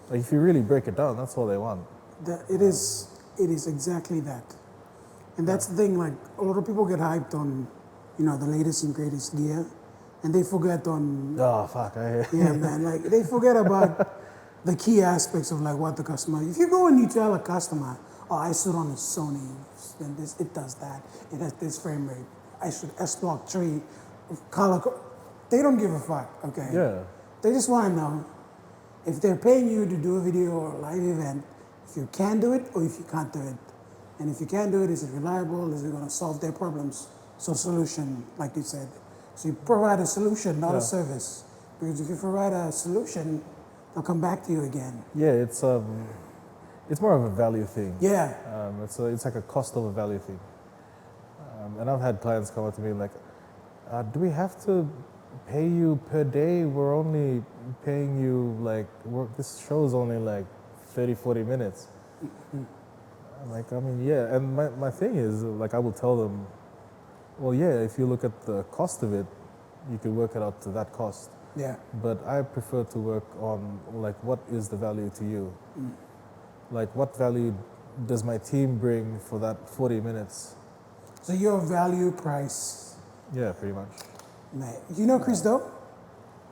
Like if you really break it down, that's all they want. It is exactly that. And that's the thing, like a lot of people get hyped on, the latest and greatest gear, and they forget on, Oh fuck! yeah man, like they forget about the key aspects of like what the customer, if you go and you tell a customer, oh I shoot on a Sony, then it does that, it has this frame rate, I shoot S-Block 3, color, they don't give a fuck, okay? Yeah. They just want to know if they're paying you to do a video or a live event, if you can do it or if you can't do it. And if you can do it, is it reliable? Is it going to solve their problems? So solution, like you said. So you provide a solution, not a service. Because if you provide a solution, they'll come back to you again. Yeah, it's more of a value thing. Yeah. It's like a cost over value thing. And I've had clients come up to me like, do we have to pay you per day? We're only paying you this show's only like 30, 40 minutes. I'm like, yeah. And my thing is, like, I will tell them, well, yeah, if you look at the cost of it, you could work it out to that cost. Yeah. But I prefer to work on, like, what is the value to you? Like, what value does my team bring for that 40 minutes? So your value price. Yeah, pretty much. Man, you know Chris Doe?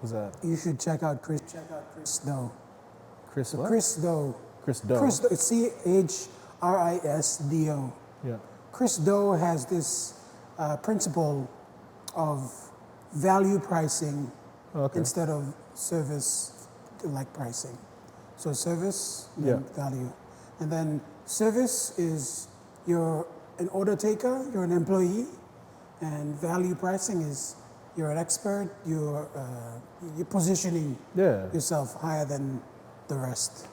Who's that? You should check out Chris Doe. Chris what? Chris Doe. Chris Doe. Chris Doe. CHRISDO. Yeah. Chris Doe has this principle of value pricing instead of service-like pricing. So service, then value. And then service is you're an order taker, you're an employee, and value pricing is you're an expert, you're positioning yourself higher than the rest.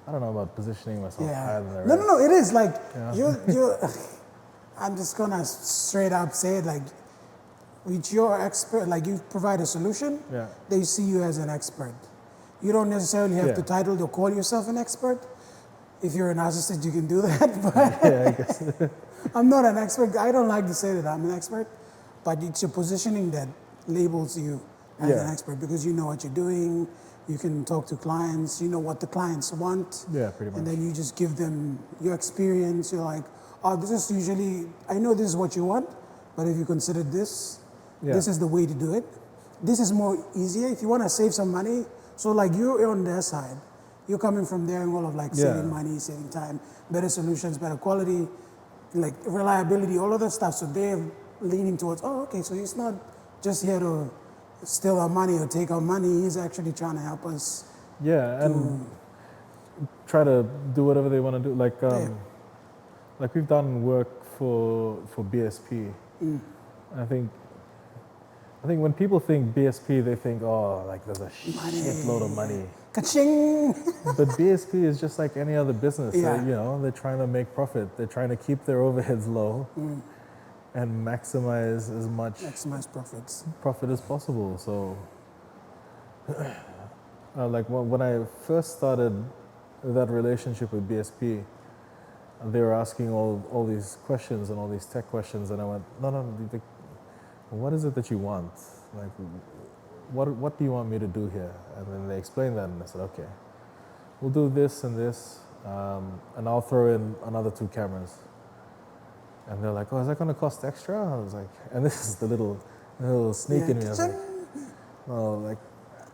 I don't know about positioning myself higher than the rest. No, it is like you're I'm just gonna straight up say it, like with your expert, like you provide a solution, they see you as an expert. You don't necessarily have to title or call yourself an expert. If you're a narcissist, you can do that, but I guess. I'm not an expert. I don't like to say that I'm an expert, but it's your positioning that labels you as an expert because you know what you're doing. You can talk to clients. You know what the clients want. Yeah, pretty much. And then you just give them your experience. You're like, oh, this is usually, I know this is what you want, but if you consider this, this is the way to do it. This is more easier. If you want to save some money, so like you're on their side. You're coming from their angle of like saving money, saving time, better solutions, better quality, like reliability, all of that stuff. So they're leaning towards, oh, okay, so he's not just here to steal our money or take our money. He's actually trying to help us. Yeah, and try to do whatever they want to do. Like, like we've done work for BSP. I think when people think BSP, they think, oh, like there's a shitload of money. Ka-ching! But BSP is just like any other business. Yeah. They're trying to make profit. They're trying to keep their overheads low and maximize as much profit as possible. So, like when I first started that relationship with BSP, they were asking all these questions and all these tech questions, and I went, no, what is it that you want? Like, what do you want me to do here? And then they explained that, and I said, okay, we'll do this and this, and I'll throw in another 2 cameras. And they're like, oh, is that going to cost extra? I was like, and this is the little sneak in me. I was like, no, like,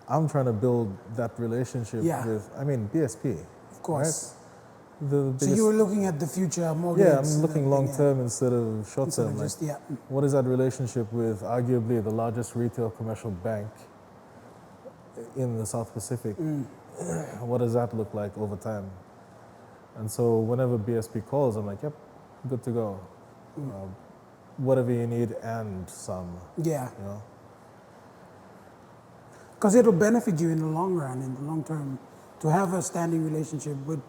I'm trying to build that relationship with, BSP. Of course. Right? So you were looking at the future more. Yeah, I'm looking long term instead of short term. Just, what is that relationship with arguably the largest retail commercial bank in the South Pacific? What does that look like over time? And so whenever BSP calls, I'm like, yep, good to go. Whatever you need and some. Yeah. Because it'll benefit you in the long run, in the long term, to have a standing relationship with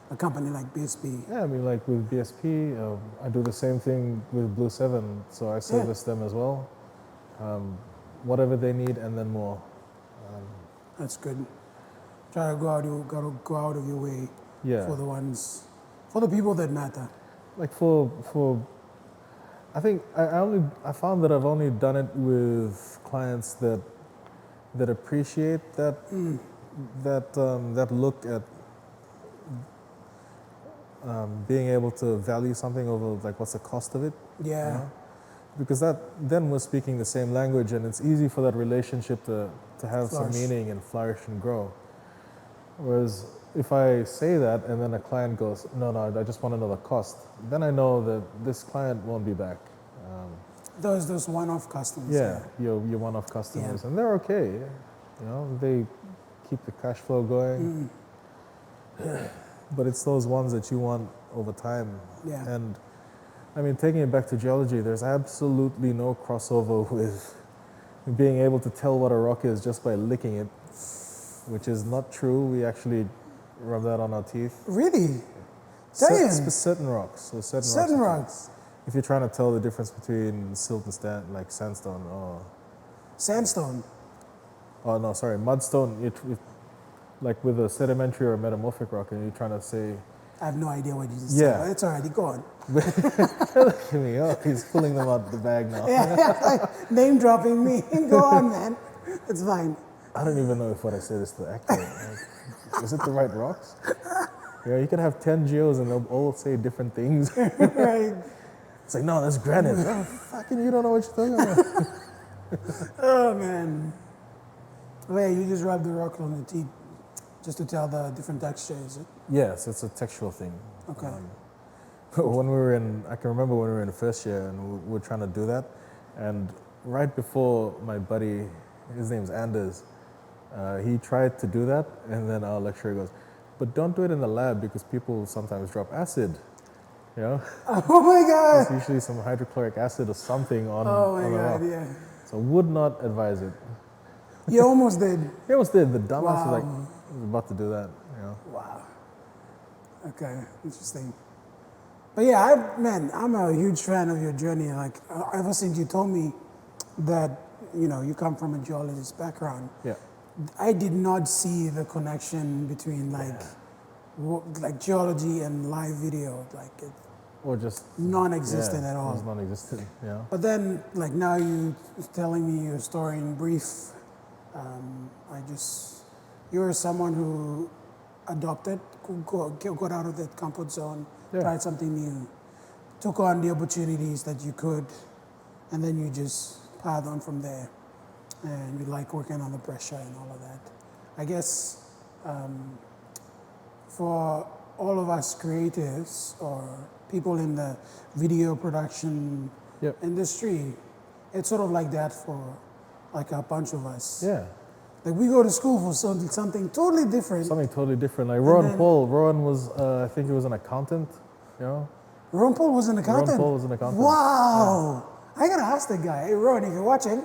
a company like BSP. Yeah, like with BSP, I do the same thing with Blue 7, so I service them as well. Whatever they need and then more. That's good. Try to gotta go out of your way Yeah. for the ones, for the people that matter. Like for I think I found that I've only done it with clients that appreciate that look at being able to value something over like what's the cost of it, you Yeah. know? Because that then we're speaking the same language, and it's easy for that relationship to have some Flourish. meaning and flourish and grow. Whereas if I say that and then a client goes, no, I just want to know the cost, then I know that this client won't be back. Those one-off customers. Yeah, your one-off customers, and they're okay. You know, they keep the cash flow going. But it's those ones that you want over time. Yeah. And I mean, taking it back to geology, there's absolutely no crossover with being able to tell what a rock is just by licking it, which is not true. We actually rub that on our teeth. Really? Damn. Certain rocks. So Certain rocks. If you're trying to tell the difference between silt and like sandstone Sandstone. no, sorry, mudstone, like with a sedimentary or metamorphic rock, and you're trying to say, I have no idea what you just Yeah. said. It's already gone. look at me, oh, he's pulling them out the bag now. Like name dropping me. Go on, man. It's fine. I don't even know if what I said is the accurate. Like, is it the right rocks? Yeah, you can have 10 geos and they'll all say different things. Right. It's like, no, that's granite. Oh, fucking, you don't know what you're talking about. Oh man. Wait, you just rub the rock on the teeth just to tell the different texture, is it? Yes, it's a textural thing. Okay. When we were I can remember when we were in the first year and we were trying to do that. And right before my buddy, his name's Anders, he tried to do that. And then our lecturer goes, but don't do it in the lab because people sometimes drop acid. You know? Oh my god. There's usually some hydrochloric acid or something on Oh my the rock. god, yeah. So would not advise it. You almost did. He almost did. The dumbass Wow. was about to do that. You know? Wow. Okay, interesting. But yeah, I'm a huge fan of your journey. Like ever since you told me that you come from a geologist background, Yeah. I did not see the connection between like geology and live video. Like it's Or just non-existent at all. It was non-existent. Yeah. But then, like now you telling me your story in brief, you're someone who adopted, got out of that comfort zone, Yeah. tried something new, took on the opportunities that you could, and then you just piled on from there. And you like working on the pressure and all of that. I guess for all of us creatives or people in the video production Yep. industry, it's sort of like that for like a bunch of us. Yeah. Like we go to school for something totally different. Something totally different. Like then- Rowan was, I think he was an accountant. You know. Ron Paul was an accountant? Ron Paul was an accountant. Wow! I gotta ask the guy. Hey Ron, if you're watching,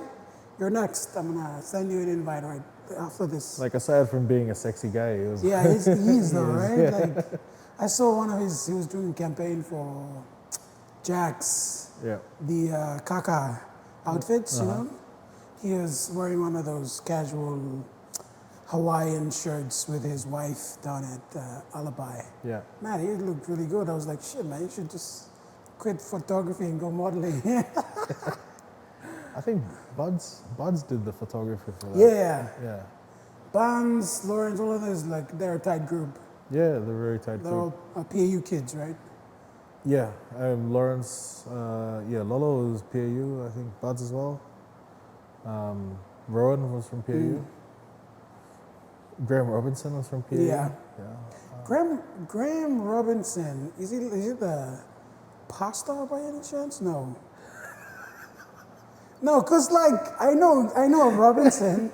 you're next. I'm gonna send you an invite right after this. Like aside from being a sexy guy, he was. Yeah, he is though, right? Yeah. Like, I saw one of his, he was doing a campaign for Jax, Yeah. the Kaka outfits, you know? He was wearing one of those casual Hawaiian shirts with his wife down at Alibi. Yeah. Man, he looked really good. I was like, shit, man, you should just quit photography and go modeling. I think Buds did the photography for that. Yeah. Yeah. Barnes, Lawrence, all of those, like, they're a tight group. Yeah, they're very tight They're group. all PAU kids, right? Yeah, Lawrence, Lolo was PAU, I think Buds as well. Rowan was from PAU. Graham Robinson was from PAU. Yeah. Yeah. Graham Robinson, is he the pastor by any chance? No. No, cause like I know of Robinson.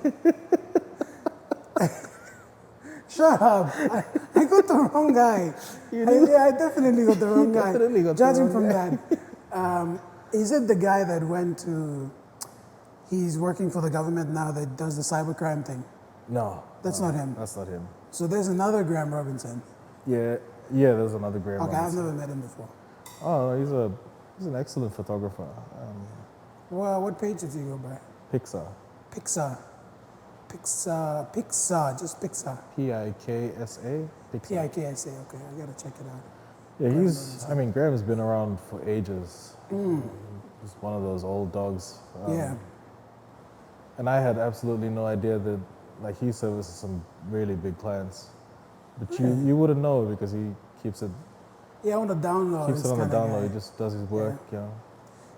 Shut up! I got the wrong guy. I definitely got the wrong guy. definitely got the Judging wrong from guy. that, is it the guy that went to? He's working for the government now that does the cybercrime thing. No. That's not him. That's not him. So there's another Graham Robinson. Yeah, there's another Graham Okay, I've Robinson. never met him before. Oh, he's an excellent photographer. Well, what page did he go by? Pixar. Pixar. just Pixar. Piksa. Pixar. P-I-K-S-A, okay, I gotta check it out. Yeah, Graham's been around for ages. He's one of those old dogs. Yeah, And I had absolutely no idea that, like, he services some really big clients. But you wouldn't know because he keeps it yeah, on the download. keeps it it's on the kinda down low. guy. He just does his work, you know.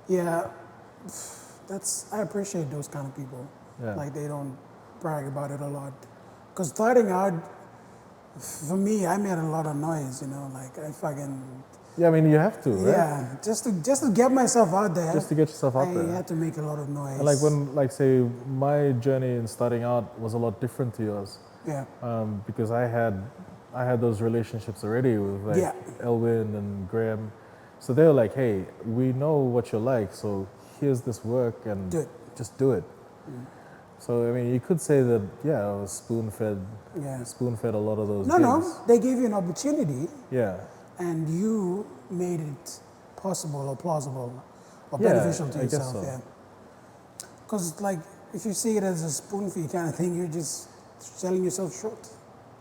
Yeah, I appreciate those kind of people. Yeah. Like they don't brag about it a lot. Because starting out, for me, I made a lot of noise, like I fucking, Yeah, I mean, you have to, right? yeah, just to get myself out there. Just to get yourself out I there. had to make a lot of noise. And like when, like, say, my journey in starting out was a lot different to yours, Yeah, because I had those relationships already with like Yeah. Elwin and Graham, so they were like, hey, we know what you're like, so here's this work and Do it. just do it. So I mean, you could say that, yeah, I was spoon fed yeah. a lot of those No, gigs. no, they gave you an opportunity, Yeah. and you made it possible or plausible or Yeah, beneficial to I guess yourself. so. Yeah. Because like if you see it as a spoon feed kind of thing, you're just selling yourself short.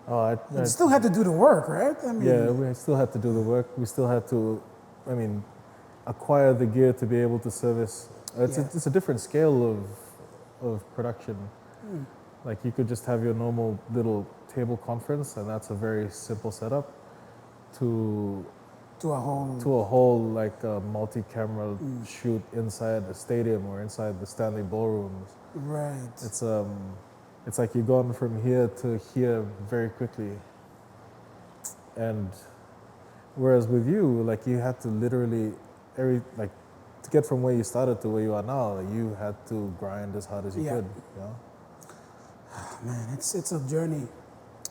Oh, You still had to do the work, right? I mean, yeah, we still had to do the work. We still had to, I mean, acquire the gear to be able to service. It's a different scale of production. Like you could just have your normal little table conference, and that's a very simple setup. To to a whole. a whole like multi-camera shoot inside a stadium or inside the Stanley ballrooms. Right. It's like you've gone from here to here very quickly. And whereas with you, like you had to literally to get from where you started to where you are now, you had to grind as hard as you Yeah. could. You know? Man, it's a journey.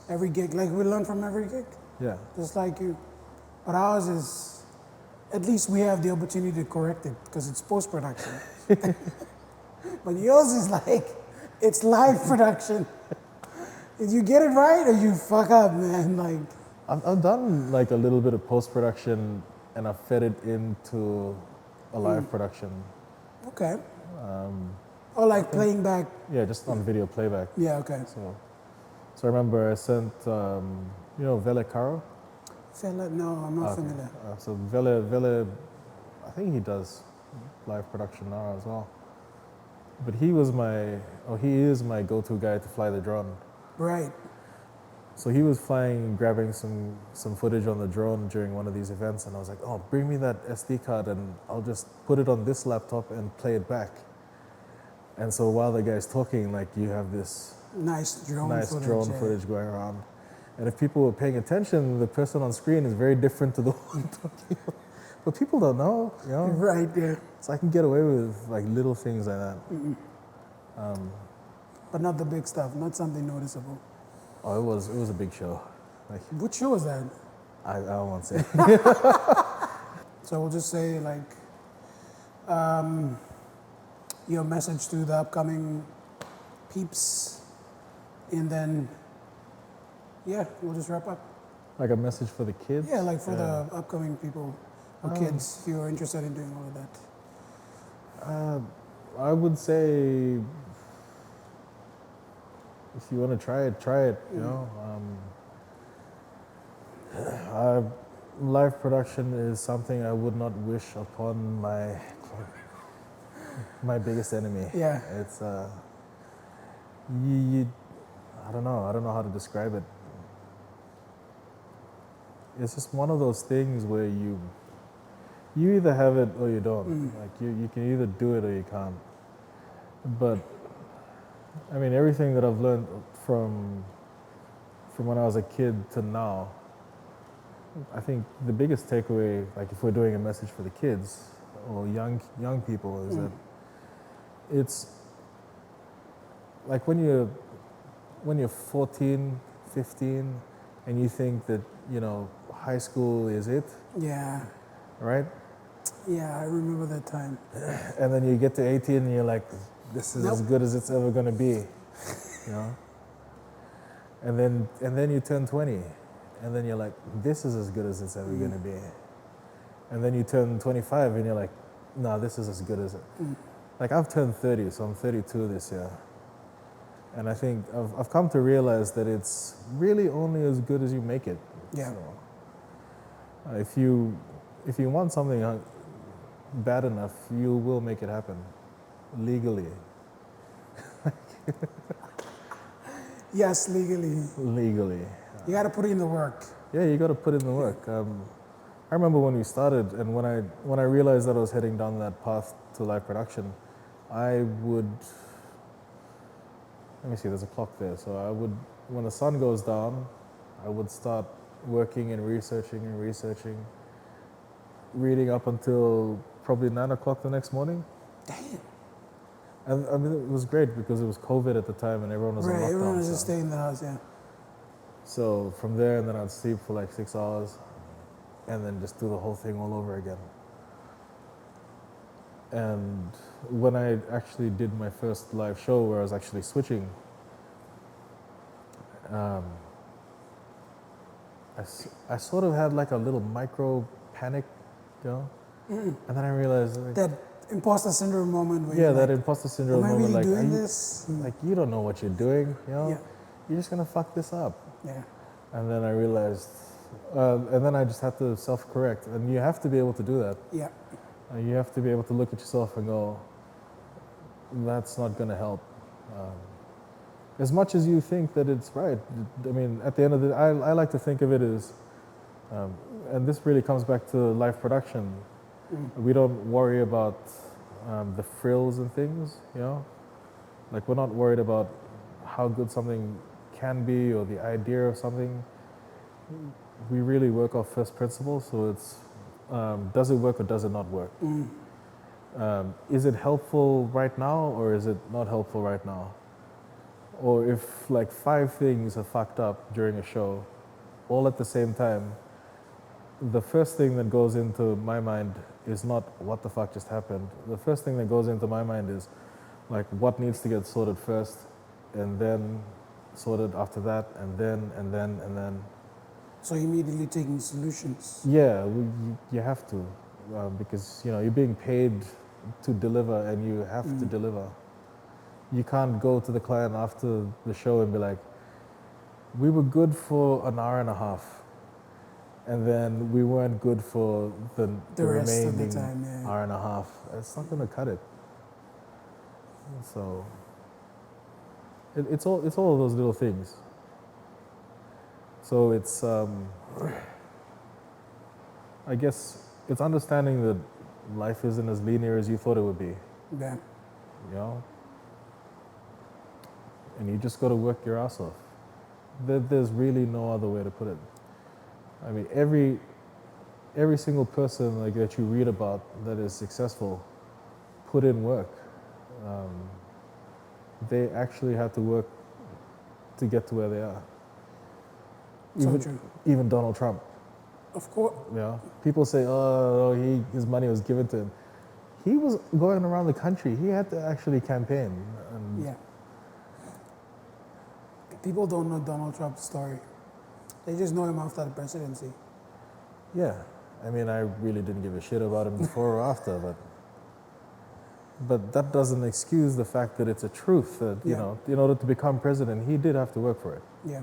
Every gig, like we learn from every gig, Yeah. just like you. But ours is, at least we have the opportunity to correct it because it's post production. But yours is like, it's live production. If you get it right or you fuck up, man. Like, I've done like a little bit of post production, and I've fed it into a live production. okay. Or like playing back. Yeah, just on video playback. Yeah, okay. So I remember I sent, Vele Caro. No, I'm not familiar. So Vele, I think he does live production now as well. But he is my go-to guy to fly the drone. Right. So he was flying, grabbing some footage on the drone during one of these events, and I was like, oh, bring me that SD card and I'll just put it on this laptop and play it back. And so while the guy's talking, like you have this Nice drone footage going around. And if people were paying attention, the person on screen is very different to the one talking. But people don't know, you know? Right, yeah. So I can get away with like little things like that. But not the big stuff, not something noticeable. Oh, it was a big show. Like What show was that? I don't want to say. So we'll just say like your message to the upcoming peeps, and then we'll just wrap up. Like a message for the kids. Yeah, like for the upcoming people or kids, if you're interested in doing all of that. I would say if you want to try it, you know. Live production is something I would not wish upon my biggest enemy. Yeah. It's I don't know how to describe it. It's just one of those things where you either have it or you don't. Like you can either do it or you can't. But I mean, everything that I've learned from when I was a kid to now, I think the biggest takeaway, like if we're doing a message for the kids or young people, is that it's like when you're 14, 15, and you think that, you know, high school is it, Yeah. right? Yeah, I remember that time. And then you get to 18 and you're like, this is as Nope. good as it's ever gonna be, you know? And then you turn 20, and then you're like, this is as good as it's ever gonna be. And then you turn 25 and you're like, no, this is as good as it. Like I've turned 30, so I'm 32 this year. And I think I've come to realize that it's really only as good as you make it. Yeah. So, if you want something bad enough, you will make it happen legally. Yes, legally. Legally. You got to put in the work. Yeah, you got to put in the work. I remember when we started, and when I realized that I was heading down that path to live production, I would. Let me see. There's a clock there, so I would. When the sun goes down, I would start working and researching, reading up until probably 9 o'clock the next morning. Damn. And I mean, it was great because it was COVID at the time, and everyone was on Right, lockdown. everyone was so. just staying in the house, yeah. So from there, and then I'd sleep for like 6 hours, and then just do the whole thing all over again. And when I actually did my first live show where I was actually switching, I sort of had like a little micro panic, you know? And then I realized, like, That imposter syndrome moment where yeah, you're that like, imposter syndrome am I moment, really like, doing are you, this? like, you don't know what you're doing, you know? Yeah. You're just gonna fuck this up. Yeah. And then I realized, and then I just had to self-correct, and you have to be able to do that. Yeah. You have to be able to look at yourself and go, that's not going to help. As much as you think that it's right, I mean, at the end of the day, I like to think of it as, and this really comes back to live production. We don't worry about the frills and things, you know? Like, we're not worried about how good something can be or the idea of something. We really work off first principles, so it's, does it work or does it not work? Is it helpful right now or is it not helpful right now? Or if like 5 things are fucked up during a show, all at the same time, the first thing that goes into my mind is not what the fuck just happened. The first thing that goes into my mind is like what needs to get sorted first, and then sorted after that, and then. So immediately taking solutions. Yeah, you have to, because you know you're being paid to deliver, and you have to deliver. You can't go to the client after the show and be like, "We were good for an hour and a half, and then we weren't good for the rest of the remaining time, yeah. hour and a half." It's not going to cut it. So it's all of those little things. So it's I guess it's understanding that life isn't as linear as you thought it would be, Yeah. you know? And you just got to work your ass off. There's really no other way to put it. I mean, every single person like that you read about that is successful put in work. They actually had to work to get to where they are. So true. Even Donald Trump. Of course. You know, people say, "Oh, his money was given to him." He was going around the country. He had to actually campaign. And Yeah. People don't know Donald Trump's story. They just know him after the presidency. yeah, I mean, I really didn't give a shit about him before or after, but that doesn't excuse the fact that it's a truth that you Yeah. know, in order to become president, he did have to work for it. Yeah.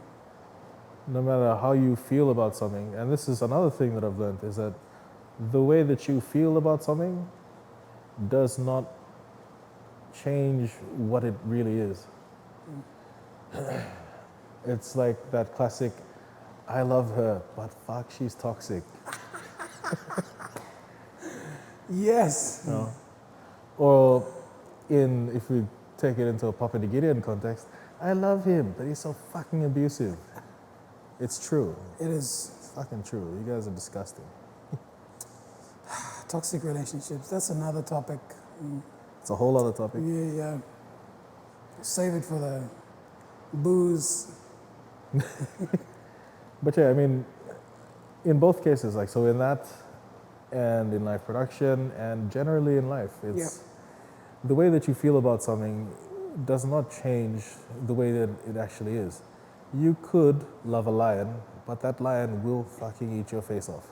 No matter how you feel about something, and this is another thing that I've learned, is that the way that you feel about something does not change what it really is. It's like that classic, "I love her, but fuck, she's toxic." Yes. You know? Or if we take it into a Papua New Guinean context, "I love him, but he's so fucking abusive." It's true. It is. It's fucking true. You guys are disgusting. Toxic relationships. That's another topic. It's a whole other topic. Yeah, yeah. Save it for the booze. But yeah, I mean, in both cases, like, so in that and in live production and generally in life, it's the way that you feel about something does not change the way that it actually is. You could love a lion, but that lion will fucking eat your face off.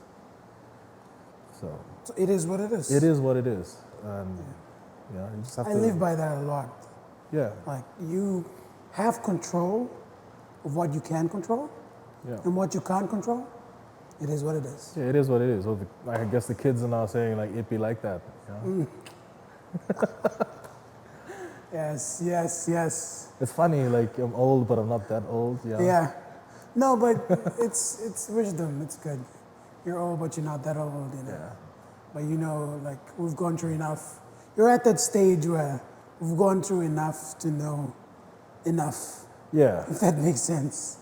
So It is what it is. it is what it is. And you know, you just have I to live by that a lot. yeah. Like, you have control of what you can control Yeah. and what you can't control, it is what it is. Yeah, it is what it is. Well, I guess the kids are now saying like it be like that. You know? Yes, yes, yes. It's funny, like I'm old, but I'm not that old. Yeah. Yeah. No, but it's wisdom. It's good. You're old, but you're not that old, you know. Yeah. But you know, like we've gone through enough. You're at that stage where we've gone through enough to know enough, Yeah. if that makes sense.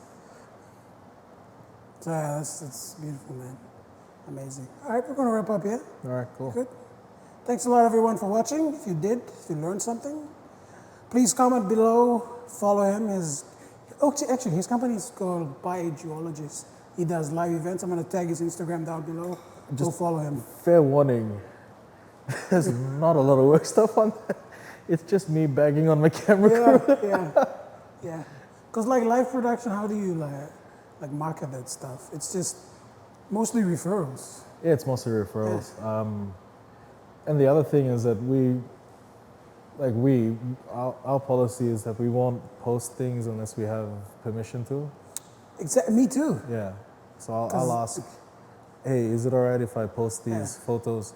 So yeah, that's beautiful, man. Amazing. All right, we're gonna wrap up here. All right. Cool. Good. Thanks a lot, everyone, for watching. If you did, if you learned something, please comment below. Follow him. Actually, his company is called geologist. He does live events. I'm gonna tag his Instagram down below. Go follow him. Fair warning. There's not a lot of work stuff on that. It's just me bagging on my camera crew. Yeah. Because like live production, how do you like market that stuff? It's just mostly referrals. Yeah, it's mostly referrals. And the other thing is that our policy is that we won't post things unless we have permission to. Exactly. Me too. Yeah. So I'll ask, hey, is it all right if I post these photos?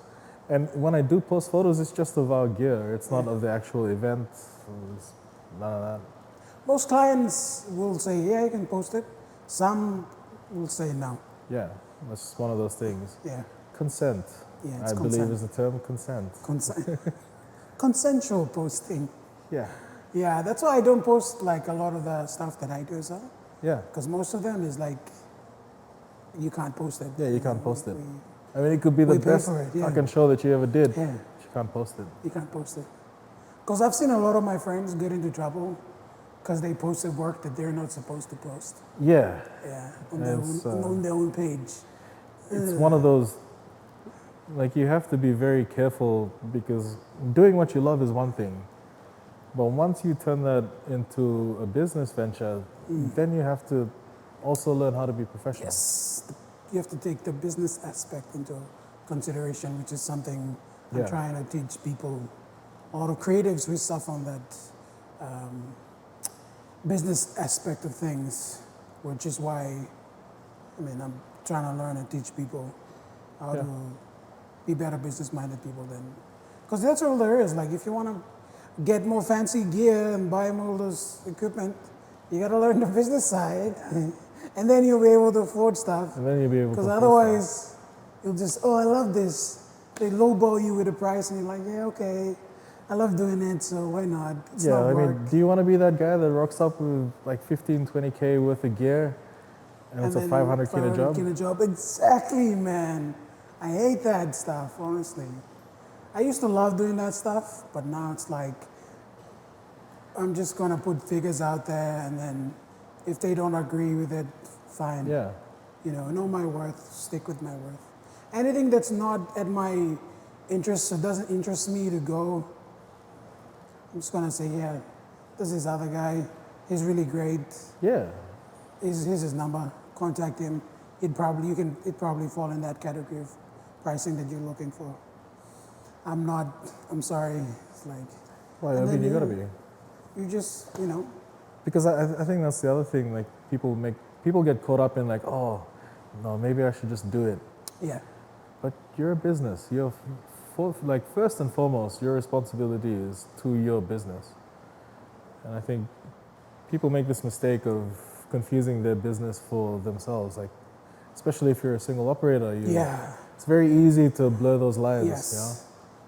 And when I do post photos, it's just of our gear. It's not of the actual event. It's none of that. Most clients will say, yeah, you can post it. Some will say no. Yeah, that's one of those things. Yeah. Consent. Yeah, it's I believe is the term consent. Consensual posting. Yeah. Yeah, that's why I don't post like a lot of the stuff that I do, so. Yeah. Because most of them is like, you can't post it. Yeah, you can't post it. I mean, it could be the we pay best for it, yeah. fucking show that you ever did. Yeah. But you can't post it. You can't post it. Because I've seen a lot of my friends get into trouble because they posted work that they're not supposed to post. Yeah. Yeah, And on their own page. It's one of those, like you have to be very careful because doing what you love is one thing. But once you turn that into a business venture, then you have to also learn how to be professional. Yes, you have to take the business aspect into consideration, which is something I'm Yeah. trying to teach people, a lot of creatives who suffer on that business aspect of things, which is why, I'm trying to learn and teach people how to be better business-minded people then. Because that's all there is. Like, if you want to get more fancy gear and buy more of those equipment, you got to learn the business side. And then you'll be able to afford stuff. And then you'll be able to Because afford otherwise, you'll just, I love this. They lowball you with a price, and you're like, yeah, okay. I love doing it, so why not? It's Yeah, not I work. mean, do you want to be that guy that rocks up with like 15, 20K worth of gear and it's a then 500 kilo job? 500 kilo job. Exactly, man. I hate that stuff, honestly. I used to love doing that stuff, but now it's like, I'm just going to put figures out there, and then if they don't agree with it, fine. Yeah. You know my worth, stick with my worth. Anything that's not at my interest or doesn't interest me to go, I'm just gonna say, yeah, this is other guy, he's really great. Yeah. Here's his number, contact him. It'd probably fall in that category of pricing that you're looking for. I'm sorry, it's like. Well, I and mean, then you gotta be. You just, Because I think that's the other thing, like people get caught up in like, oh, no, maybe I should just do it. yeah. But you're a business. First and foremost, your responsibility is to your business. And I think people make this mistake of confusing their business for themselves. Like, especially if you're a single operator, it's very easy to blur those lines. Yes. You know?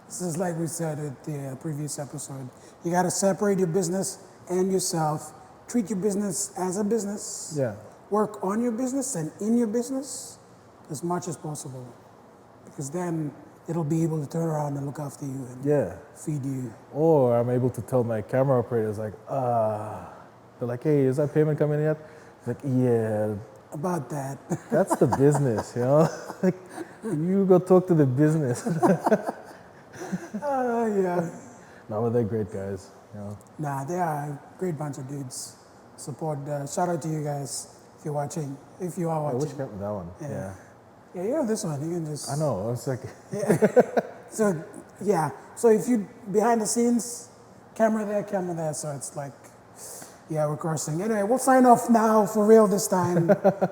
This is like we said at the previous episode. You got to separate your business and yourself. Treat your business as a business. Yeah. Work on your business and in your business as much as possible. Because then it'll be able to turn around and look after you and feed you. Or I'm able to tell my camera operators like, they're like, hey, is that payment coming yet? It's like, yeah. About that. That's the business, you know? Like, you go talk to the business. Yeah. No, but they're great guys, you know? Nah, they are a great bunch of dudes. Support, shout out to you guys if you're watching, if you are watching. Which camera? That one, yeah. Yeah, you have this one, you can just. I know, I was like. So, yeah. So if you, behind the scenes, camera there, so it's like, Yeah, we're cursing. Anyway, we'll sign off now for real this time.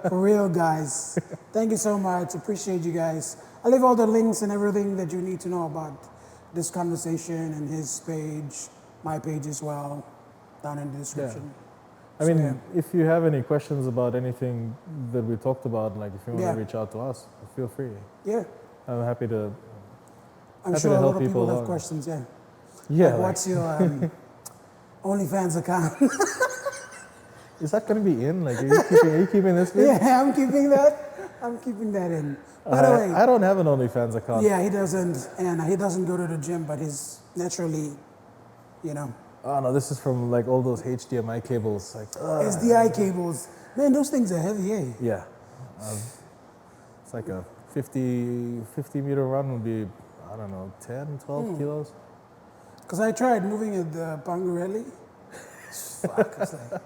For real, guys. Thank you so much. Appreciate you guys. I'll leave all the links and everything that you need to know about this conversation and his page, my page as well, down in the description. I mean, if you have any questions about anything that we talked about, like if you want to reach out to us, feel free. Yeah. I'm happy to. I'm happy sure to a help lot of people people have along. questions, yeah. Yeah. Like, what's your OnlyFans account? Is that going to be in? Like, are you keeping this in? Yeah, I'm keeping that. I'm keeping that in. By the way, I don't have an OnlyFans account. yeah, he doesn't, and he doesn't go to the gym, but he's naturally, you know. Oh no, this is from like all those HDMI cables. Like, SDI cables. Man, those things are heavy, eh? yeah. It's like a 50 meter run would be, I don't know, 10, 12 kilos. Because I tried moving at the Pangarelli. Fuck, it's like,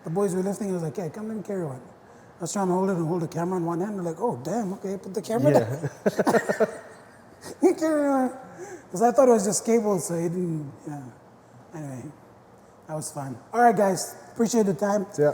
the boys were lifting, I was like, yeah, come let me carry one. I was trying to hold it and hold the camera in one hand. They're like, oh, damn, okay, put the camera down. You carry on. Because I thought it was just cables, so he didn't, yeah. Anyway, that was fun. All right, guys, appreciate the time. Yeah.